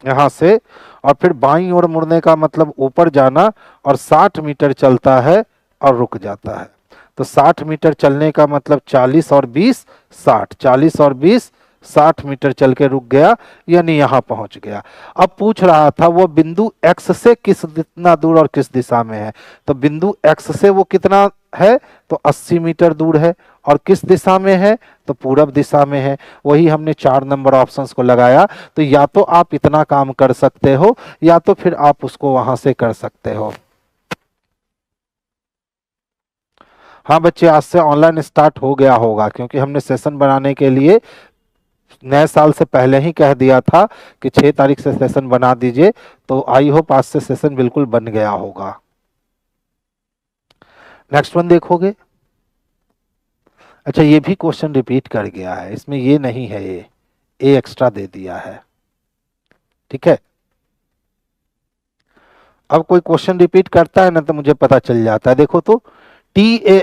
यहां से, और फिर बाईं ओर मुड़ने का मतलब ऊपर जाना, और 60 मीटर चलता है और रुक जाता है। तो 60 मीटर चलने का मतलब 40 और 20 60, 40 और 20 60 मीटर चल के रुक गया, यानी यहां पहुंच गया। अब पूछ रहा था वो बिंदु एक्स से कितना दूर और किस दिशा में है, तो बिंदु एक्स से वो कितना है, तो 80 मीटर दूर है, और किस दिशा में है, तो पूरब दिशा में है। वही हमने 4 नंबर ऑप्शंस को लगाया। तो या तो आप इतना काम कर सकते हो, या तो फिर आप उसको वहां से कर सकते हो। हाँ बच्चे, आज से ऑनलाइन स्टार्ट हो गया होगा, क्योंकि हमने सेशन बनाने के लिए नए साल से पहले ही कह दिया था कि 6 तारीख से सेशन बना दीजिए। तो आई होप आज से सेशन बिल्कुल बन गया होगा। नेक्स्ट वन देखोगे। अच्छा, ये भी क्वेश्चन रिपीट कर गया है, इसमें ये नहीं है, ये ए एक्स्ट्रा दे दिया है, ठीक है। अब कोई क्वेश्चन रिपीट करता है ना, तो मुझे पता चल जाता है। देखो तो, टी ए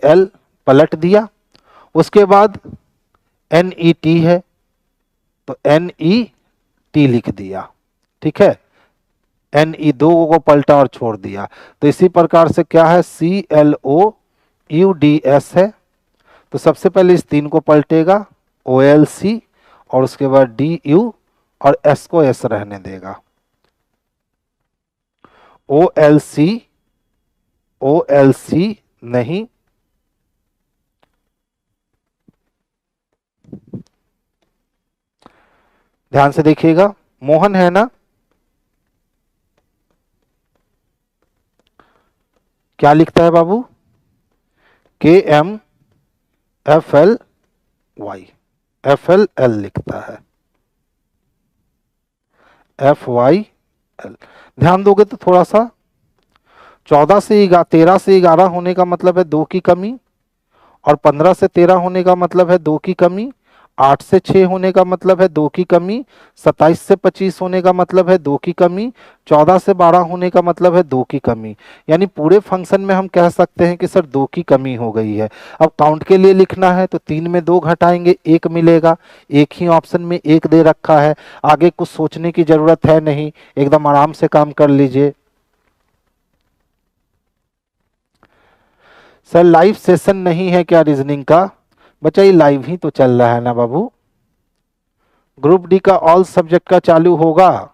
एल पलट दिया, उसके बाद NET है, तो NET लिख दिया, ठीक है। NE दो को पलटा और छोड़ दिया। तो इसी प्रकार से क्या है, CLOUDS है, तो सबसे पहले इस 3 को पलटेगा, OLC, और उसके बाद DU, और S को S रहने देगा। OLC नहीं, ध्यान से देखिएगा। मोहन है ना, क्या लिखता है बाबू, KMFLY, FLL लिखता है, FYL। ध्यान दोगे तो थोड़ा सा, 13 से 11 होने का मतलब है 2 की कमी, और 15 से 13 होने का मतलब है 2 की कमी, 8 से 6 होने का मतलब है 2 की कमी, 27 से 25 होने का मतलब है 2 की कमी, 14 से 12 होने का मतलब है 2 की कमी। यानी पूरे फंक्शन में हम कह सकते हैं कि सर 2 की कमी हो गई है। अब काउंट के लिए लिखना है तो 3 में 2 घटाएंगे, 1 मिलेगा। एक ही ऑप्शन में 1 दे रखा है, आगे कुछ सोचने की जरूरत है नहीं, एकदम आराम से काम कर लीजिए। सर लाइव सेशन नहीं है क्या रीजनिंग का, बच्चा ये लाइव ही तो चल रहा है ना बाबू। ग्रुप डी का ऑल सब्जेक्ट का चालू होगा,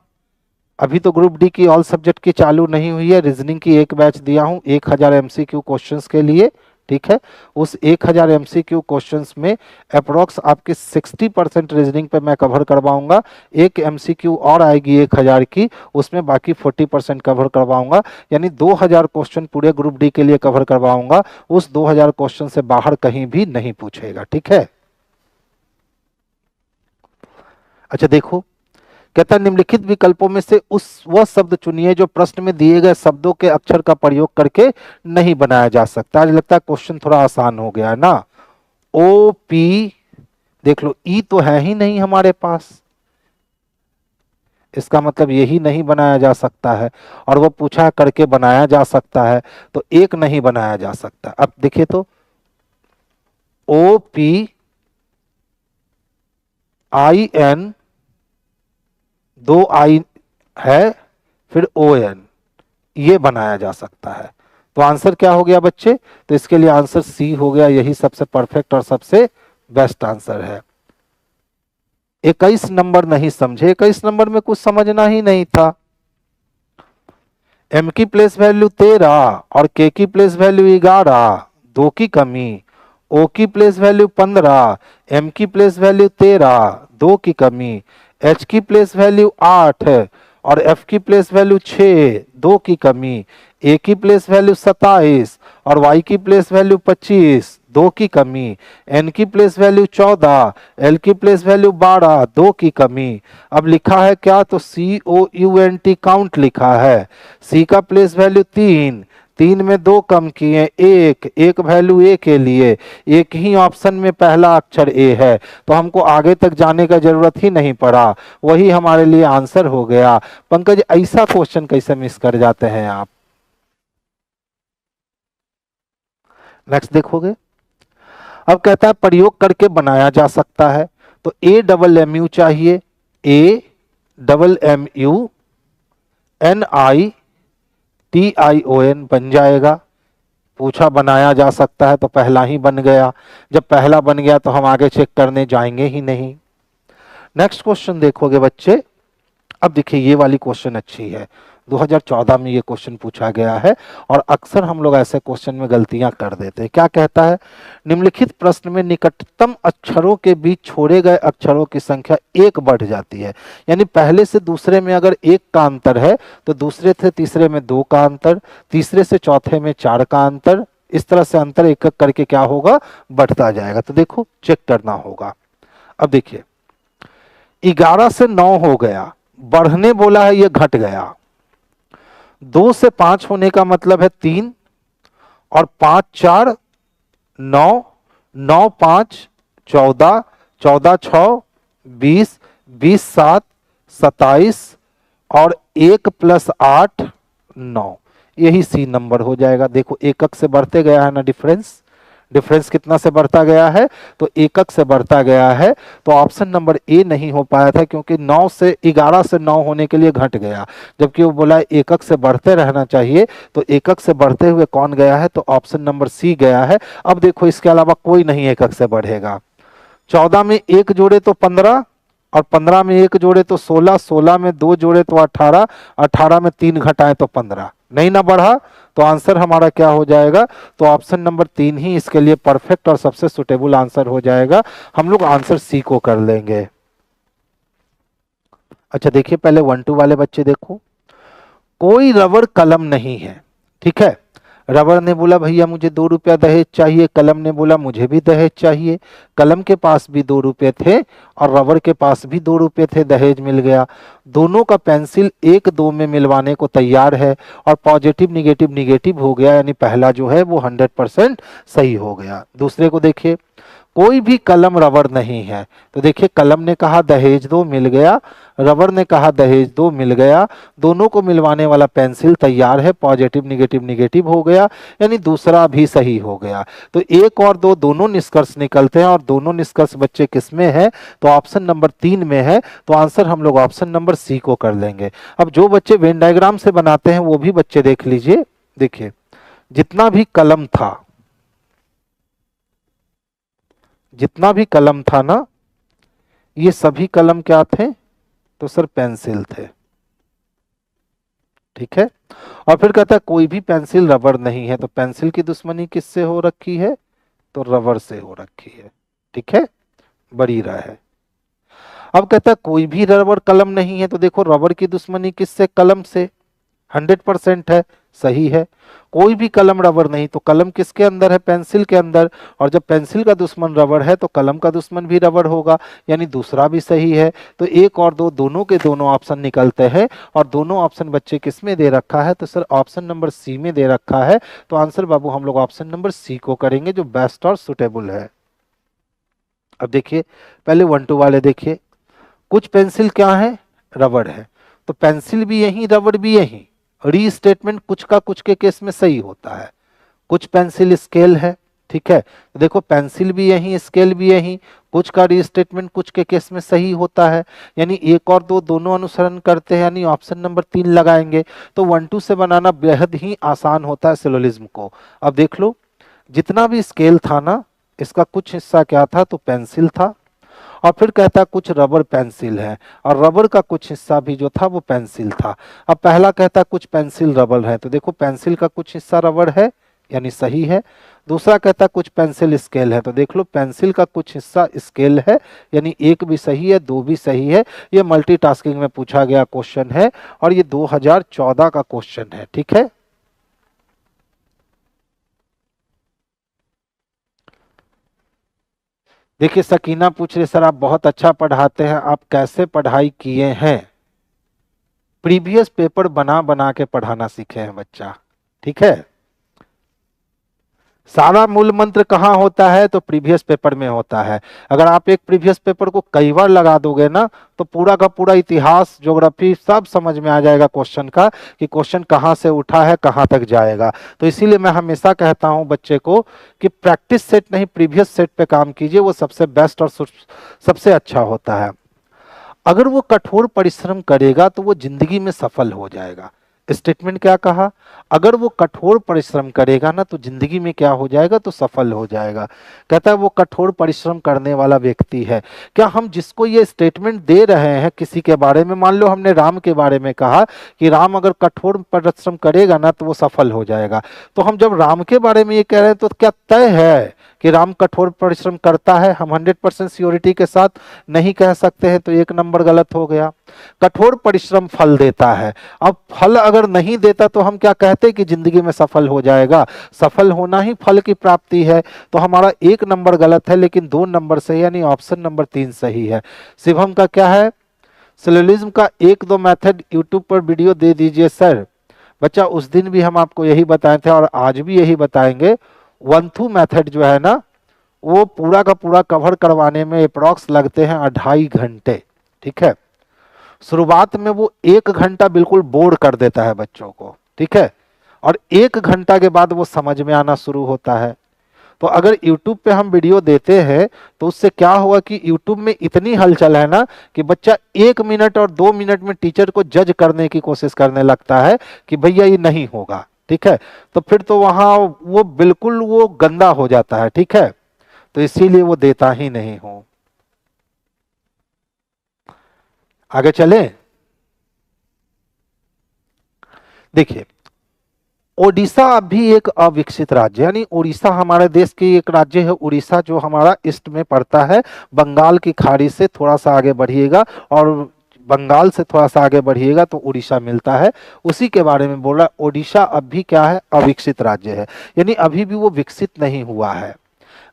अभी तो ग्रुप डी की ऑल सब्जेक्ट की चालू नहीं हुई है। रीजनिंग की एक बैच दिया हूं 1000 MCQ क्वेश्चंस के लिए, ठीक है। उस 1000 MCQ क्वेश्चंस में अप्रोक्स आपके 60% रीजनिंग पे मैं कवर करवाऊंगा। एक MCQ और आएगी 1000 की, उसमें बाकी 40% कवर करवाऊंगा, यानी 2000 क्वेश्चन पूरे ग्रुप डी के लिए कवर करवाऊंगा। उस 2000 क्वेश्चन से बाहर कहीं भी नहीं पूछेगा, ठीक है। अच्छा देखो, कहता है निम्नलिखित विकल्पों में से वह शब्द चुनिए जो प्रश्न में दिए गए शब्दों के अक्षर का प्रयोग करके नहीं बनाया जा सकता। मुझे लगता है क्वेश्चन थोड़ा आसान हो गया है ना। OP, देख लो ई तो है ही नहीं हमारे पास, इसका मतलब यही नहीं बनाया जा सकता है, और वो पूछा करके बनाया जा सकता है, तो एक नहीं बनाया जा सकता। अब देखिए तो, OPIN, 2 I है, फिर ON, ये बनाया जा सकता है। तो आंसर क्या हो गया बच्चे? तो इसके लिए आंसर सी हो गया, यही सबसे परफेक्ट और सबसे बेस्ट आंसर है। 21 नंबर नहीं समझे, 21 नंबर में कुछ समझना ही नहीं था। एम की प्लेस वैल्यू 13 और के की प्लेस वैल्यू 11, 2 की कमी। ओ की प्लेस वैल्यू 15, एम की प्लेस वैल्यू 13, 2 की कमी। एच की प्लेस वैल्यू 8 और एफ की प्लेस वैल्यू 6, 2 की कमी। ए की प्लेस वैल्यू 27 और वाई की प्लेस वैल्यू 25, 2 की कमी। एन की प्लेस वैल्यू 14, एल की प्लेस वैल्यू 12, 2 की कमी। अब लिखा है क्या? तो COUNT काउंट लिखा है। सी का प्लेस वैल्यू 3, 3 में 2 कम किए, एक वैल्यू ए के लिए, एक ही ऑप्शन में पहला अक्षर ए है, तो हमको आगे तक जाने का जरूरत ही नहीं पड़ा, वही हमारे लिए आंसर हो गया। पंकज, ऐसा क्वेश्चन कैसे मिस कर जाते हैं आप? नेक्स्ट देखोगे। अब कहता है प्रयोग करके बनाया जा सकता है, तो AMMU चाहिए, AMMUNITION बन जाएगा। पूछा बनाया जा सकता है तो पहला ही बन गया, जब पहला बन गया तो हम आगे चेक करने जाएंगे ही नहीं। नेक्स्ट क्वेश्चन देखोगे बच्चे। अब देखिए ये वाली क्वेश्चन अच्छी है, 2014 में ये क्वेश्चन पूछा गया है और अक्सर हम लोग ऐसे क्वेश्चन में गलतियां कर देते हैं। क्या कहता है? निम्नलिखित प्रश्न में निकटतम अक्षरों के बीच छोड़े गए अक्षरों की संख्या 1 बढ़ जाती है। यानी पहले से दूसरे में अगर 1 का अंतर है तो दूसरे से तीसरे में 2 का अंतर, तीसरे से चौथे में 4 का अंतर, इस तरह से अंतर एक एक करके क्या होगा? बढ़ता जाएगा। तो देखो चेक करना होगा। अब देखिए 11 से 9 हो गया, बढ़ने बोला है, ये घट गया। 2 से 5 होने का मतलब है 3 और 5 4 9, 9 5 14, 14 6 20, 20 7 27 और 1 + 8 9, यही सी नंबर हो जाएगा। देखो एकक से बढ़ते गया है ना डिफरेंस, डिफरेंस कितना से बढ़ता गया है? तो एकक से बढ़ता गया है। तो ऑप्शन नंबर ए नहीं हो पाया था, क्योंकि 9 से 11 से 9 होने के लिए घट गया, जबकि वो बोला एकक से बढ़ते रहना चाहिए, तो एकक से बढ़ते हुए कौन गया है? तो ऑप्शन नंबर सी गया है। अब देखो इसके अलावा कोई नहीं एकक से बढ़ेगा। 14 में 1 जोड़े तो 15 और 15 में 1 जोड़े तो 16, 16 में 2 जोड़े तो 18, 18 में 3 घटाए तो 15, नहीं ना बढ़ा। तो आंसर हमारा क्या हो जाएगा? तो ऑप्शन नंबर 3 ही इसके लिए परफेक्ट और सबसे सुटेबल आंसर हो जाएगा। हम लोग आंसर सी को कर लेंगे। अच्छा देखिए पहले 1 2 वाले बच्चे देखो। कोई रबर कलम नहीं है, ठीक है। रबर ने बोला भैया मुझे 2 रुपया दहेज चाहिए, कलम ने बोला मुझे भी दहेज चाहिए। कलम के पास भी 2 रुपये थे और रबर के पास भी 2 रुपये थे, दहेज मिल गया। दोनों का पेंसिल 1 2 में मिलवाने को तैयार है और पॉजिटिव निगेटिव निगेटिव हो गया, यानी पहला जो है वो 100% सही हो गया। दूसरे को देखिए, कोई भी कलम रबर नहीं है, तो देखिए कलम ने कहा दहेज दो, मिल गया। रबर ने कहा दहेज दो, मिल गया। दोनों को मिलवाने वाला पेंसिल तैयार है, पॉजिटिव निगेटिव निगेटिव हो गया, यानी दूसरा भी सही हो गया। तो 1 और 2 दोनों निष्कर्ष निकलते हैं और दोनों निष्कर्ष बच्चे किस में है? तो ऑप्शन नंबर 3 में है। तो आंसर हम लोग ऑप्शन नंबर सी को कर लेंगे। अब जो बच्चे वेन डायग्राम से बनाते हैं वो भी बच्चे देख लीजिए। देखिए जितना भी कलम था, जितना भी कलम था ना, ये सभी कलम क्या थे? तो सर पेंसिल थे, ठीक है। और फिर कहता है कोई भी पेंसिल रबर नहीं है, तो पेंसिल की दुश्मनी किससे हो रखी है? तो रबर से हो रखी है, ठीक है, बड़ी राय है। अब कहता है कोई भी रबर कलम नहीं है, तो देखो रबर की दुश्मनी किससे? कलम से, 100% है, सही है। कोई भी कलम रबर नहीं, तो कलम किसके अंदर है? पेंसिल के अंदर। और जब पेंसिल का दुश्मन रबर है तो कलम का दुश्मन भी रबर होगा, यानी दूसरा भी सही है। तो 1 और 2 दोनों के दोनों ऑप्शन निकलते हैं और दोनों ऑप्शन बच्चे किस में दे रखा है? तो सर ऑप्शन नंबर सी में दे रखा है। तो आंसर बाबू हम लोग ऑप्शन नंबर सी को करेंगे, जो बेस्ट और सुटेबल है। अब देखिए पहले 1 2 वाले देखिए। कुछ पेंसिल क्या है? रबड़ है, तो पेंसिल भी यही रबड़ भी यही। री स्टेटमेंट कुछ का कुछ के केस में सही होता है। कुछ पेंसिल स्केल है, ठीक है, तो देखो पेंसिल भी यही स्केल भी यही। कुछ का रीस्टेटमेंट कुछ के केस में सही होता है, यानी एक और दो दोनों अनुसरण करते हैं, यानी ऑप्शन नंबर 3 लगाएंगे। तो 1-2 से बनाना बेहद ही आसान होता है सिलोजिज्म को। अब देख लो, जितना भी स्केल था ना, इसका कुछ हिस्सा क्या था, तो पेंसिल था, और फिर कहता कुछ रबर पेंसिल है, और रबर का कुछ हिस्सा भी जो था वो पेंसिल था। अब पहला कहता कुछ पेंसिल रबर है, तो देखो पेंसिल का कुछ हिस्सा रबर है, यानी सही है। दूसरा कहता कुछ पेंसिल स्केल है, तो देख लो पेंसिल का कुछ हिस्सा स्केल है, यानी एक भी सही है, दो भी सही है। ये मल्टीटास्किंग में पूछा गया क्वेश्चन है, और ये 2014 का क्वेश्चन है, ठीक है। देखिए सकीना पूछ रहे सर आप बहुत अच्छा पढ़ाते हैं, आप कैसे पढ़ाई किए हैं? प्रीवियस पेपर बना बना के पढ़ाना सीखे हैं बच्चा, ठीक है। सारा मूल मंत्र कहाँ होता है, तो प्रीवियस पेपर में होता है। अगर आप एक प्रीवियस पेपर को कई बार लगा दोगे ना, तो पूरा का पूरा इतिहास, ज्योग्राफी सब समझ में आ जाएगा क्वेश्चन का, कि क्वेश्चन कहाँ से उठा है कहाँ तक जाएगा। तो इसीलिए मैं हमेशा कहता हूं बच्चे को कि प्रैक्टिस सेट नहीं, प्रीवियस सेट पे काम कीजिए, वो सबसे बेस्ट और सबसे अच्छा होता है। अगर वो कठोर परिश्रम करेगा तो वो जिंदगी में सफल हो जाएगा। स्टेटमेंट क्या कहा, अगर वो कठोर परिश्रम करेगा ना तो जिंदगी में क्या हो जाएगा, तो सफल हो जाएगा। कहता है वो कठोर परिश्रम करने वाला व्यक्ति है। क्या हम जिसको ये स्टेटमेंट दे रहे हैं किसी के बारे में, मान लो हमने राम के बारे में कहा कि राम अगर कठोर परिश्रम करेगा ना तो वो सफल हो जाएगा, तो हम जब राम के बारे में ये कह रहे हैं तो क्या तय है कि राम कठोर परिश्रम करता है? हम 100% श्योरिटी के साथ नहीं कह सकते हैं, तो एक नंबर गलत हो गया। कठोर परिश्रम फल देता है, अब फल अगर नहीं देता तो हम क्या कहते कि जिंदगी में सफल हो जाएगा? सफल होना ही फल की प्राप्ति है। तो हमारा एक नंबर गलत है, लेकिन 2 नंबर सही, यानी ऑप्शन नंबर 3 सही है। शिवम का क्या है, सिलोजिज्म का 1-2 मेथड यूट्यूब पर वीडियो दे दीजिए सर। बच्चा उस दिन भी हम आपको यही बताए थे और आज भी यही बताएंगे। 1-2 मेथड जो है ना, वो पूरा का पूरा कवर करवाने में अप्रॉक्स लगते हैं 2.5 घंटे, ठीक है। शुरुआत में वो 1 घंटा बिल्कुल बोर कर देता है बच्चों को, ठीक है, और 1 घंटा के बाद वो समझ में आना शुरू होता है। तो अगर YouTube पे हम वीडियो देते हैं तो उससे क्या हुआ कि YouTube में इतनी हलचल है ना कि बच्चा 1 मिनट और 2 मिनट में टीचर को जज करने की कोशिश करने लगता है कि भैया ये नहीं होगा, ठीक है। तो फिर तो वहां वो बिल्कुल वो गंदा हो जाता है, ठीक है। तो इसीलिए वो देता ही नहीं हूं। आगे चले, देखिए ओडिशा अभी एक अविकसित राज्य, यानी उड़ीसा हमारे देश की एक राज्य है, उड़ीसा जो हमारा ईस्ट में पड़ता है। बंगाल की खाड़ी से थोड़ा सा आगे बढ़िएगा और बंगाल से थोड़ा सा आगे बढ़िएगा तो उड़ीसा मिलता है, उसी के बारे में बोल रहा है। ओडिशा अभी क्या है, अविकसित राज्य है, यानी अभी भी वो विकसित नहीं हुआ है।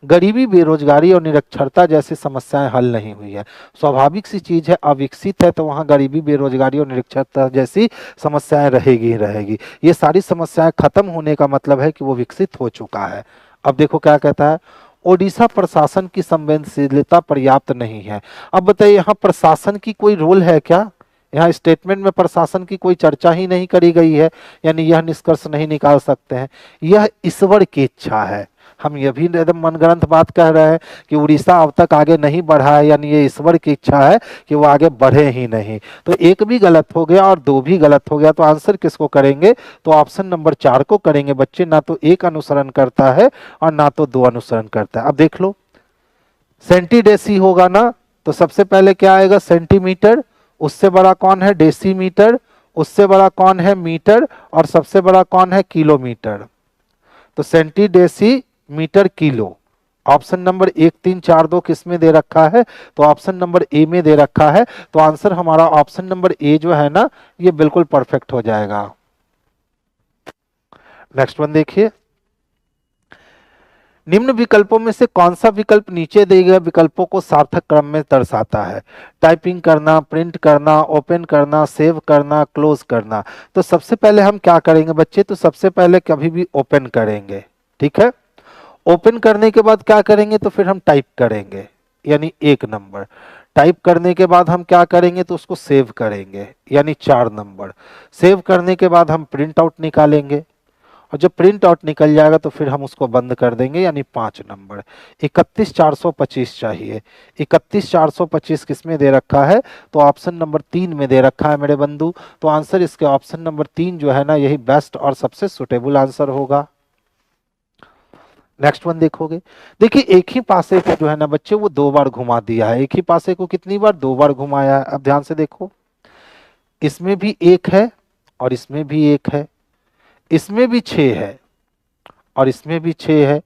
गरीबी, बेरोजगारी और निरक्षरता जैसी समस्याएं हल नहीं हुई है। स्वाभाविक सी चीज है, अविकसित है तो वहां गरीबी, बेरोजगारी और निरक्षरता जैसी समस्याएं रहेगी ही रहेगी। ये सारी समस्याएं खत्म होने का मतलब है कि वो विकसित हो चुका है। अब देखो क्या कहता है, ओडिशा प्रशासन की संवेदनशीलता पर्याप्त नहीं है। अब बताइए यहाँ प्रशासन की कोई रोल है क्या? यहाँ स्टेटमेंट में प्रशासन की कोई चर्चा ही नहीं करी गई है, यानी यह निष्कर्ष नहीं निकाल सकते हैं। यह ईश्वर की इच्छा है। हम यह भी एकदम मनगढ़ंत बात कह रहे हैं कि उड़ीसा अब तक आगे नहीं बढ़ा है, यानी ये ईश्वर की इच्छा है कि वो आगे बढ़े ही नहीं। तो एक भी गलत हो गया और 2 भी गलत हो गया, तो आंसर किसको करेंगे, तो ऑप्शन नंबर 4 को करेंगे बच्चे। ना तो 1 अनुसरण करता है और ना तो 2 अनुसरण करता है। अब देख लो सेंटीडेसी होगा ना, तो सबसे पहले क्या आएगा, सेंटीमीटर, उससे बड़ा कौन है डेसीमीटर, उससे बड़ा कौन है मीटर, और सबसे बड़ा कौन है किलोमीटर। तो सेंटीडेसी मीटर किलो। ऑप्शन नंबर 1 3 4 2 किस में दे रखा है, तो ऑप्शन नंबर ए में दे रखा है। तो आंसर हमारा ऑप्शन नंबर ए जो है ना, ये बिल्कुल परफेक्ट हो जाएगा। नेक्स्ट वन देखिए, निम्न विकल्पों में से कौन सा विकल्प नीचे दिए गए विकल्पों को सार्थक क्रम में दर्शाता है? टाइपिंग करना, प्रिंट करना, ओपन करना, सेव करना, क्लोज करना। तो सबसे पहले हम क्या करेंगे बच्चे, तो सबसे पहले कभी भी ओपन करेंगे, ठीक है। ओपन करने के बाद क्या करेंगे, तो फिर हम टाइप करेंगे, यानी 1 नंबर। टाइप करने के बाद हम क्या करेंगे, तो उसको सेव करेंगे, यानी 4 नंबर। सेव करने के बाद हम प्रिंट आउट निकालेंगे, और जब प्रिंट आउट निकल जाएगा तो फिर हम उसको बंद कर देंगे, यानी 5 नंबर। 31,425 चाहिए। 31,425 किस में दे रखा है? तो ऑप्शन नंबर 3 में दे रखा है मेरे बंधु। तो आंसर इसके ऑप्शन नंबर 3 जो है ना, यही बेस्ट और सबसे सुटेबल आंसर होगा। नेक्स्ट वन देखोगे, देखिए एक ही पासे को जो है ना बच्चे वो 2 बार घुमा दिया है। एक ही पासे को कितनी बार? 2 बार घुमाया है। अब ध्यान से देखो, इसमें भी 1 है और इसमें भी 1 है, इसमें भी 6 है और इसमें भी 6 है।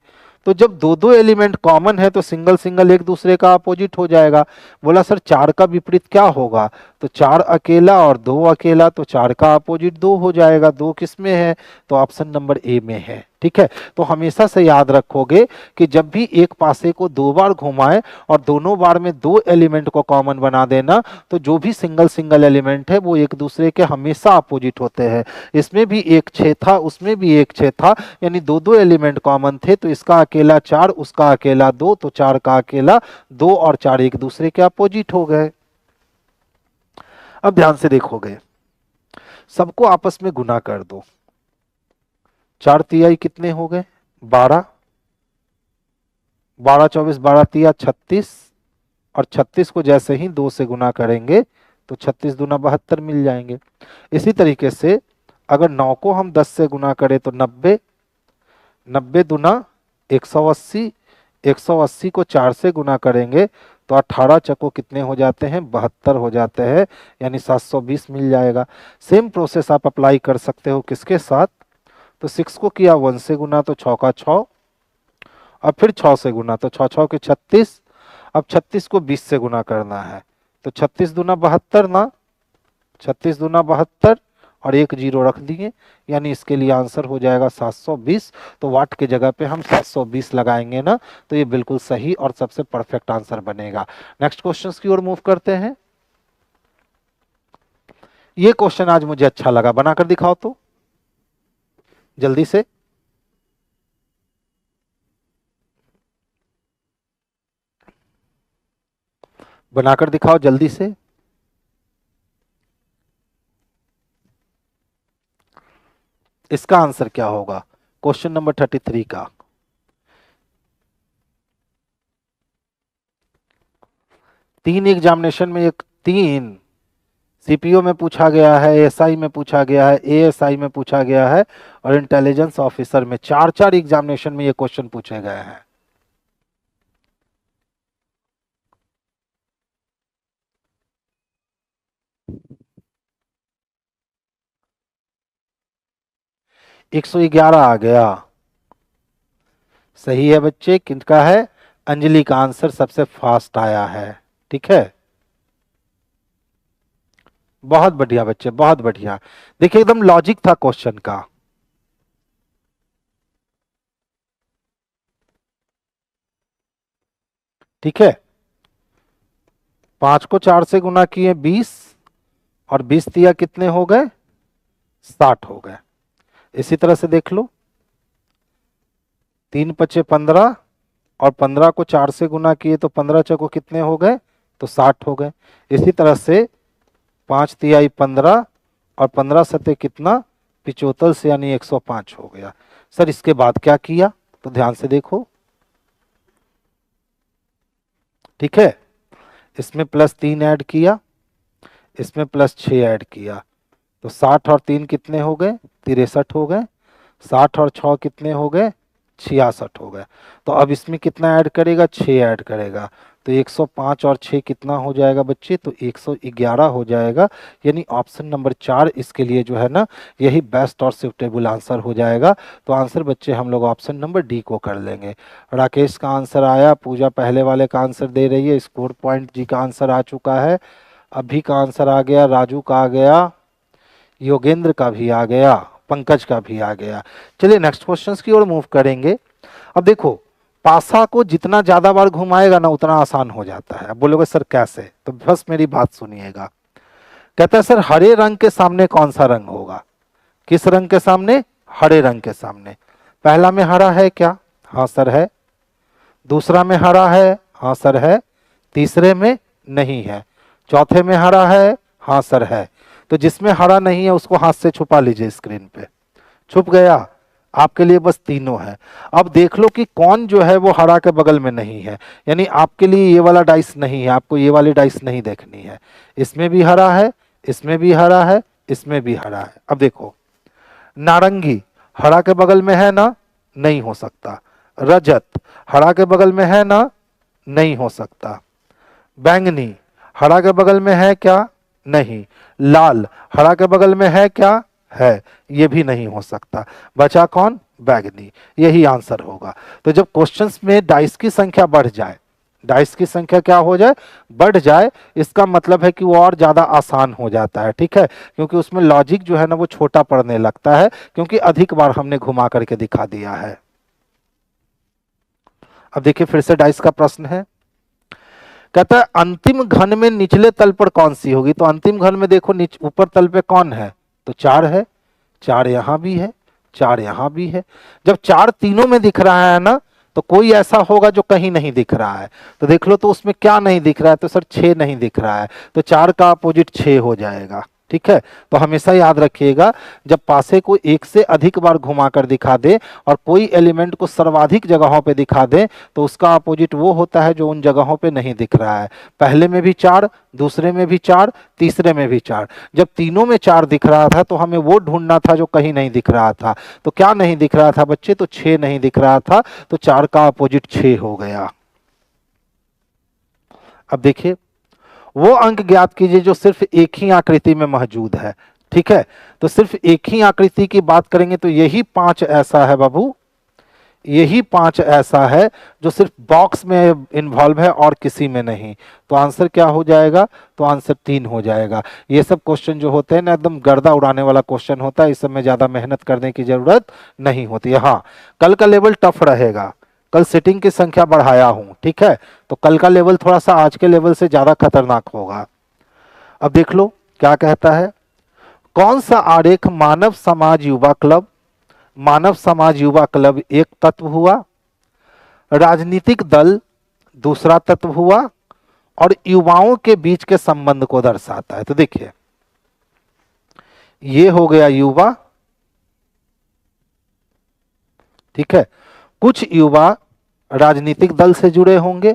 तो जब दो दो एलिमेंट कॉमन है तो सिंगल सिंगल एक दूसरे का अपोजिट हो जाएगा। बोला सर 4 का विपरीत क्या होगा? तो 4 अकेला और 2 अकेला, तो 4 का अपोजिट 2 हो जाएगा। 2 किस में है? तो ऑप्शन नंबर ए में है। ठीक है, तो हमेशा से याद रखोगे कि जब भी एक पासे को 2 बार घुमाए और दोनों बार में 2 एलिमेंट को कॉमन बना देना, तो जो भी सिंगल सिंगल एलिमेंट है वो एक दूसरे के हमेशा अपोजिट होते हैं। इसमें भी 1 6 था, उसमें भी 1 6 था, यानी दो दो एलिमेंट कॉमन थे। तो इसका अकेला 4, उसका अकेला 2, तो 4 का अकेला 2 और 4 एक दूसरे के अपोजिट हो गए। अब ध्यान से देखोगे, सबको आपस में गुना कर दो। 4 तिहाई कितने हो गए? 12, 12 24 12 तिया 36, और 36 को जैसे ही 2 से गुना करेंगे तो 36 दूना 72 मिल जाएंगे। इसी तरीके से अगर 9 को हम 10 से गुना करें तो 90, 90 दूना 180, 180 को 4 से गुना करेंगे तो 18 चको कितने हो जाते हैं? 72 हो जाते हैं, यानी 720 मिल जाएगा। सेम प्रोसेस आप अप्लाई कर सकते हो किसके साथ? तो 6 को किया 1 से गुना तो 6 का 6, अब फिर 6 से गुना तो 6 6 के 36, अब 36 को 20 से गुना करना है तो 36 दूना 72 ना, 36 दूना 72 और 1 जीरो रख दिए, यानी इसके लिए आंसर हो जाएगा 720। तो वाट के जगह पे हम 720 लगाएंगे ना, तो ये बिल्कुल सही और सबसे परफेक्ट आंसर बनेगा। नेक्स्ट क्वेश्चंस की ओर मूव करते हैं। ये क्वेश्चन आज मुझे अच्छा लगा, बनाकर दिखाओ तो जल्दी से। बनाकर दिखाओ जल्दी से। इसका आंसर क्या होगा क्वेश्चन नंबर 33 का? तीन एग्जामिनेशन में, एक 3 सीपीओ में पूछा गया है, एसआई में पूछा गया है, एएसआई में पूछा गया है, और इंटेलिजेंस ऑफिसर में 4 एग्जामिनेशन में ये क्वेश्चन पूछे गए हैं। एक 111 आ गया। सही है बच्चे, किनका है? अंजलि का आंसर सबसे फास्ट आया है। ठीक है, बहुत बढ़िया बच्चे, बहुत बढ़िया। देखिए एकदम लॉजिक था क्वेश्चन का। ठीक है, 5 को 4 से गुना किए 20, और 20 दिया कितने हो गए? 60 हो गए। इसी तरह से देख लो, 3 पचे 15, और 15 को 4 से गुना किए तो 15 चको कितने हो गए? तो 60 हो गए। इसी तरह से 5 तिहाई 15 और 15 सते कितना? 75 से, यानी 105 हो गया। सर इसके बाद क्या किया? तो ध्यान से देखो। ठीक है, इसमें +3 ऐड किया, इसमें +6 ऐड किया, तो 60 और 3 कितने हो गए? 63 हो गए। 60 और 6 कितने हो गए? 66 हो गए। तो अब इसमें कितना ऐड करेगा? 6 ऐड करेगा, तो 105 और 6 कितना हो जाएगा बच्चे? तो 111 हो जाएगा। यानी ऑप्शन नंबर 4 इसके लिए जो है ना, यही बेस्ट और सुटेबल आंसर हो जाएगा। तो आंसर बच्चे हम लोग ऑप्शन नंबर डी को कर लेंगे। राकेश का आंसर आया, पूजा पहले वाले का आंसर दे रही है, स्कोर पॉइंट जी का आंसर आ चुका है, अभी का आंसर आ गया, राजू का आ गया, योगेंद्र का भी आ गया, पंकज का भी आ गया। चलिए नेक्स्ट क्वेश्चंस की ओर मूव करेंगे। अब देखो, पासा को जितना ज्यादा बार घुमाएगा ना उतना आसान हो जाता है। अब बोलोगे सर कैसे? तो बस मेरी बात सुनिएगा। कहता है सर हरे रंग के सामने कौन सा रंग होगा? किस रंग के सामने? हरे रंग के सामने। पहला में हरा है क्या? हाँ सर है। दूसरा में हरा है? हाँ सर है। तीसरे में नहीं है। चौथे में हरा है? हाँ सर है। तो जिसमें हरा नहीं है उसको हाथ से छुपा लीजिए, स्क्रीन पे छुप गया। आपके लिए बस तीनों है। अब देख लो कि कौन जो है वो हरा के बगल में नहीं है, यानी आपके लिए ये वाला डाइस नहीं है, आपको ये वाली डाइस नहीं देखनी है। इसमें भी हरा है, इसमें भी हरा है, इसमें भी हरा है। अब देखो, नारंगी हरा के बगल में है ना, नहीं हो सकता। रजत हरा के बगल में है ना, नहीं हो सकता। बैंगनी हरा के बगल में है क्या, नहीं। लाल हरा के बगल में है क्या, है, ये भी नहीं हो सकता। बचा कौन, बैंगनी। यही आंसर होगा। तो जब क्वेश्चंस में डाइस की संख्या बढ़ जाए, डाइस की संख्या क्या हो जाए, बढ़ जाए, इसका मतलब है कि वो और ज्यादा आसान हो जाता है। ठीक है, क्योंकि उसमें लॉजिक जो है ना वो छोटा पड़ने लगता है, क्योंकि अधिक बार हमने घुमा करके दिखा दिया है। अब देखिए फिर से डाइस का प्रश्न है, कहता है अंतिम घन में निचले तल पर कौन सी होगी। तो अंतिम घन में देखो ऊपर तल पे कौन है, तो 4 है। 4 यहां भी है, 4 यहां भी है। जब 4 तीनों में दिख रहा है ना, तो कोई ऐसा होगा जो कहीं नहीं दिख रहा है। तो देख लो तो उसमें क्या नहीं दिख रहा है, तो सर 6 नहीं दिख रहा है, तो 4 का अपोजिट 6 हो जाएगा। ठीक है, तो हमेशा याद रखिएगा, जब पासे को एक से अधिक बार घुमाकर दिखा दे और कोई एलिमेंट को सर्वाधिक जगहों पे दिखा दे, तो उसका अपोजिट वो होता है जो उन जगहों पे नहीं दिख रहा है। पहले में भी 4, दूसरे में भी 4, तीसरे में भी 4। जब तीनों में 4 दिख रहा था तो हमें वो ढूंढना था जो कहीं नहीं दिख रहा था। तो क्या नहीं दिख रहा था बच्चे, तो 6 नहीं दिख रहा था, तो 4 का अपोजिट 6 हो गया। अब देखिए, वो अंक ज्ञात कीजिए जो सिर्फ एक ही आकृति में मौजूद है। ठीक है, तो सिर्फ एक ही आकृति की बात करेंगे तो यही 5 ऐसा है बाबू, यही 5 ऐसा है जो सिर्फ बॉक्स में इन्वॉल्व है और किसी में नहीं। तो आंसर क्या हो जाएगा, तो आंसर 3 हो जाएगा। ये सब क्वेश्चन जो होते हैं ना एकदम गर्दा उड़ाने वाला क्वेश्चन होता है, इस सब में ज्यादा मेहनत करने की जरूरत नहीं होती है। हाँ, कल का लेवल टफ रहेगा, कल सिटिंग की संख्या बढ़ाया हूं। ठीक है, तो कल का लेवल थोड़ा सा आज के लेवल से ज्यादा खतरनाक होगा। अब देख लो क्या कहता है, कौन सा आरेख मानव समाज युवा क्लब, मानव समाज युवा क्लब एक तत्व हुआ, राजनीतिक दल दूसरा तत्व हुआ, और युवाओं के बीच के संबंध को दर्शाता है। तो देखिए, ये हो गया युवा। ठीक है, कुछ युवा राजनीतिक दल से जुड़े होंगे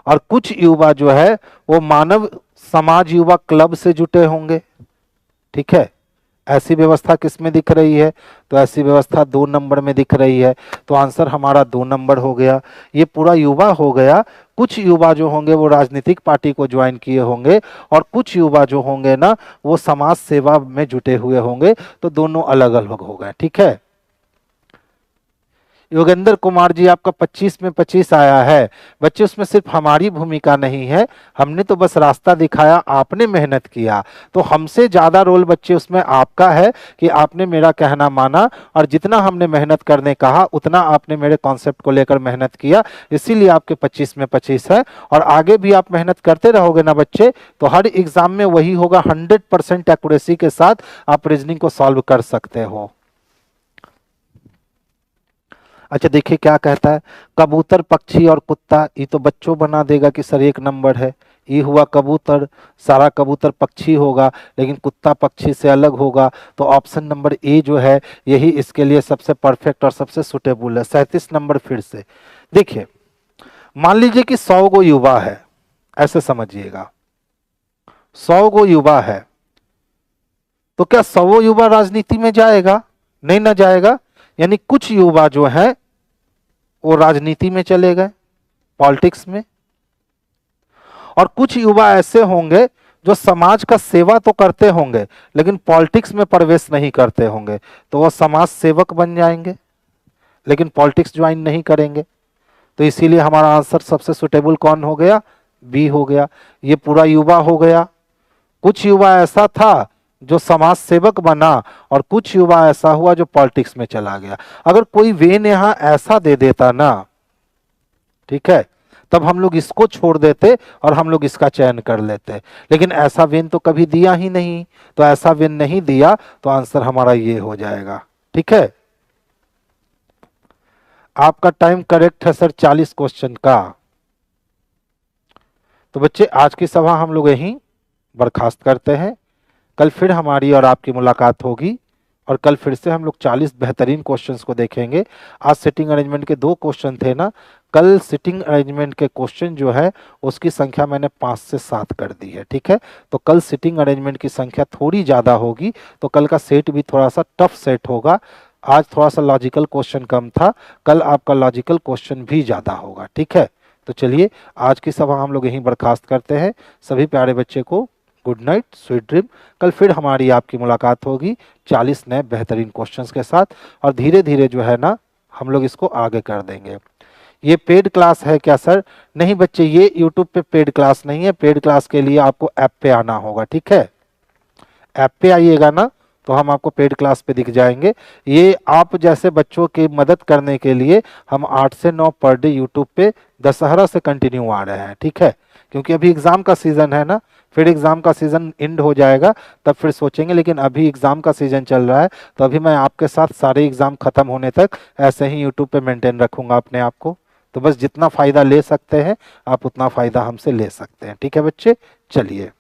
और कुछ युवा जो है वो मानव समाज युवा क्लब से जुटे होंगे। ठीक है, ऐसी व्यवस्था किस में दिख रही है, तो ऐसी व्यवस्था 2 नंबर में दिख रही है। तो आंसर हमारा 2 नंबर हो गया। ये पूरा युवा हो गया। कुछ युवा जो होंगे वो राजनीतिक पार्टी को ज्वाइन किए होंगे और कुछ युवा जो होंगे ना वो समाज सेवा में जुटे हुए होंगे। तो दोनों अलग अलग हो गए। ठीक है, योगेंद्र कुमार जी आपका 25 में 25 आया है। बच्चे उसमें सिर्फ हमारी भूमिका नहीं है, हमने तो बस रास्ता दिखाया, आपने मेहनत किया। तो हमसे ज्यादा रोल बच्चे उसमें आपका है कि आपने मेरा कहना माना और जितना हमने मेहनत करने कहा उतना आपने मेरे कॉन्सेप्ट को लेकर मेहनत किया, इसीलिए आपके 25 में 25 है। और आगे भी आप मेहनत करते रहोगे ना बच्चे, तो हर एग्जाम में वही होगा, 100% एक्यूरेसी के साथ आप रीजनिंग को सॉल्व कर सकते हो। अच्छा देखिए क्या कहता है, कबूतर पक्षी और कुत्ता, ये तो बच्चों बना देगा कि सर 1 नंबर है। ये हुआ कबूतर, सारा कबूतर पक्षी होगा लेकिन कुत्ता पक्षी से अलग होगा। तो ऑप्शन नंबर ए जो है यही इसके लिए सबसे परफेक्ट और सबसे सुटेबल है। 37 नंबर फिर से देखिए, मान लीजिए कि 100 गो युवा है, ऐसे समझिएगा 100 गो युवा है, तो क्या 100 युवा राजनीति में जाएगा, नहीं ना जाएगा। यानी कुछ युवा जो है वो राजनीति में चले गए, पॉलिटिक्स में, और कुछ युवा ऐसे होंगे जो समाज का सेवा तो करते होंगे लेकिन पॉलिटिक्स में प्रवेश नहीं करते होंगे, तो वो समाज सेवक बन जाएंगे लेकिन पॉलिटिक्स ज्वाइन नहीं करेंगे। तो इसीलिए हमारा आंसर सबसे सुटेबल कौन हो गया, बी हो गया। ये पूरा युवा हो गया। कुछ युवा ऐसा था जो समाज सेवक बना और कुछ युवा ऐसा हुआ जो पॉलिटिक्स में चला गया। अगर कोई वेन यहां ऐसा दे देता ना, ठीक है, तब हम लोग इसको छोड़ देते और हम लोग इसका चयन कर लेते, लेकिन ऐसा वेन तो कभी दिया ही नहीं। तो ऐसा वेन नहीं दिया तो आंसर हमारा ये हो जाएगा। ठीक है, आपका टाइम करेक्ट है सर 40 क्वेश्चन का। तो बच्चे आज की सभा हम लोग यहीं बर्खास्त करते हैं। कल फिर हमारी और आपकी मुलाकात होगी और कल फिर से हम लोग 40 बेहतरीन क्वेश्चंस को देखेंगे। आज सिटिंग अरेंजमेंट के 2 क्वेश्चन थे ना, कल सिटिंग अरेंजमेंट के क्वेश्चन जो है उसकी संख्या मैंने 5 से 7 कर दी है, ठीक है। तो कल सिटिंग अरेंजमेंट की संख्या थोड़ी ज़्यादा होगी, तो कल का सेट भी थोड़ा सा टफ सेट होगा। आज थोड़ा सा लॉजिकल क्वेश्चन कम था, कल आपका लॉजिकल क्वेश्चन भी ज़्यादा होगा, ठीक है। तो चलिए आज की सभा हम लोग यहीं बर्खास्त करते हैं। सभी प्यारे बच्चे को गुड नाइट, स्वीट ड्रीम। कल फिर हमारी आपकी मुलाकात होगी 40 नए बेहतरीन क्वेश्चंस के साथ, और धीरे धीरे जो है ना हम लोग इसको आगे कर देंगे। ये पेड क्लास है क्या सर? नहीं बच्चे, ये यूट्यूब पे पेड क्लास नहीं है। पेड क्लास के लिए आपको ऐप पे आना होगा, ठीक है। ऐप पे आइएगा ना तो हम आपको पेड क्लास पे दिख जाएंगे। ये आप जैसे बच्चों की मदद करने के लिए हम 8 से 9 पर डे यूट्यूब पे दशहरा से कंटिन्यू आ रहे हैं, ठीक है। क्योंकि अभी एग्ज़ाम का सीज़न है ना, फिर एग्ज़ाम का सीज़न एंड हो जाएगा तब फिर सोचेंगे, लेकिन अभी एग्ज़ाम का सीज़न चल रहा है तो अभी मैं आपके साथ सारे एग्ज़ाम ख़त्म होने तक ऐसे ही यूट्यूब पे मेंटेन रखूँगा अपने आप को। तो बस जितना फ़ायदा ले सकते हैं आप उतना फ़ायदा हमसे ले सकते हैं, ठीक है बच्चे। चलिए।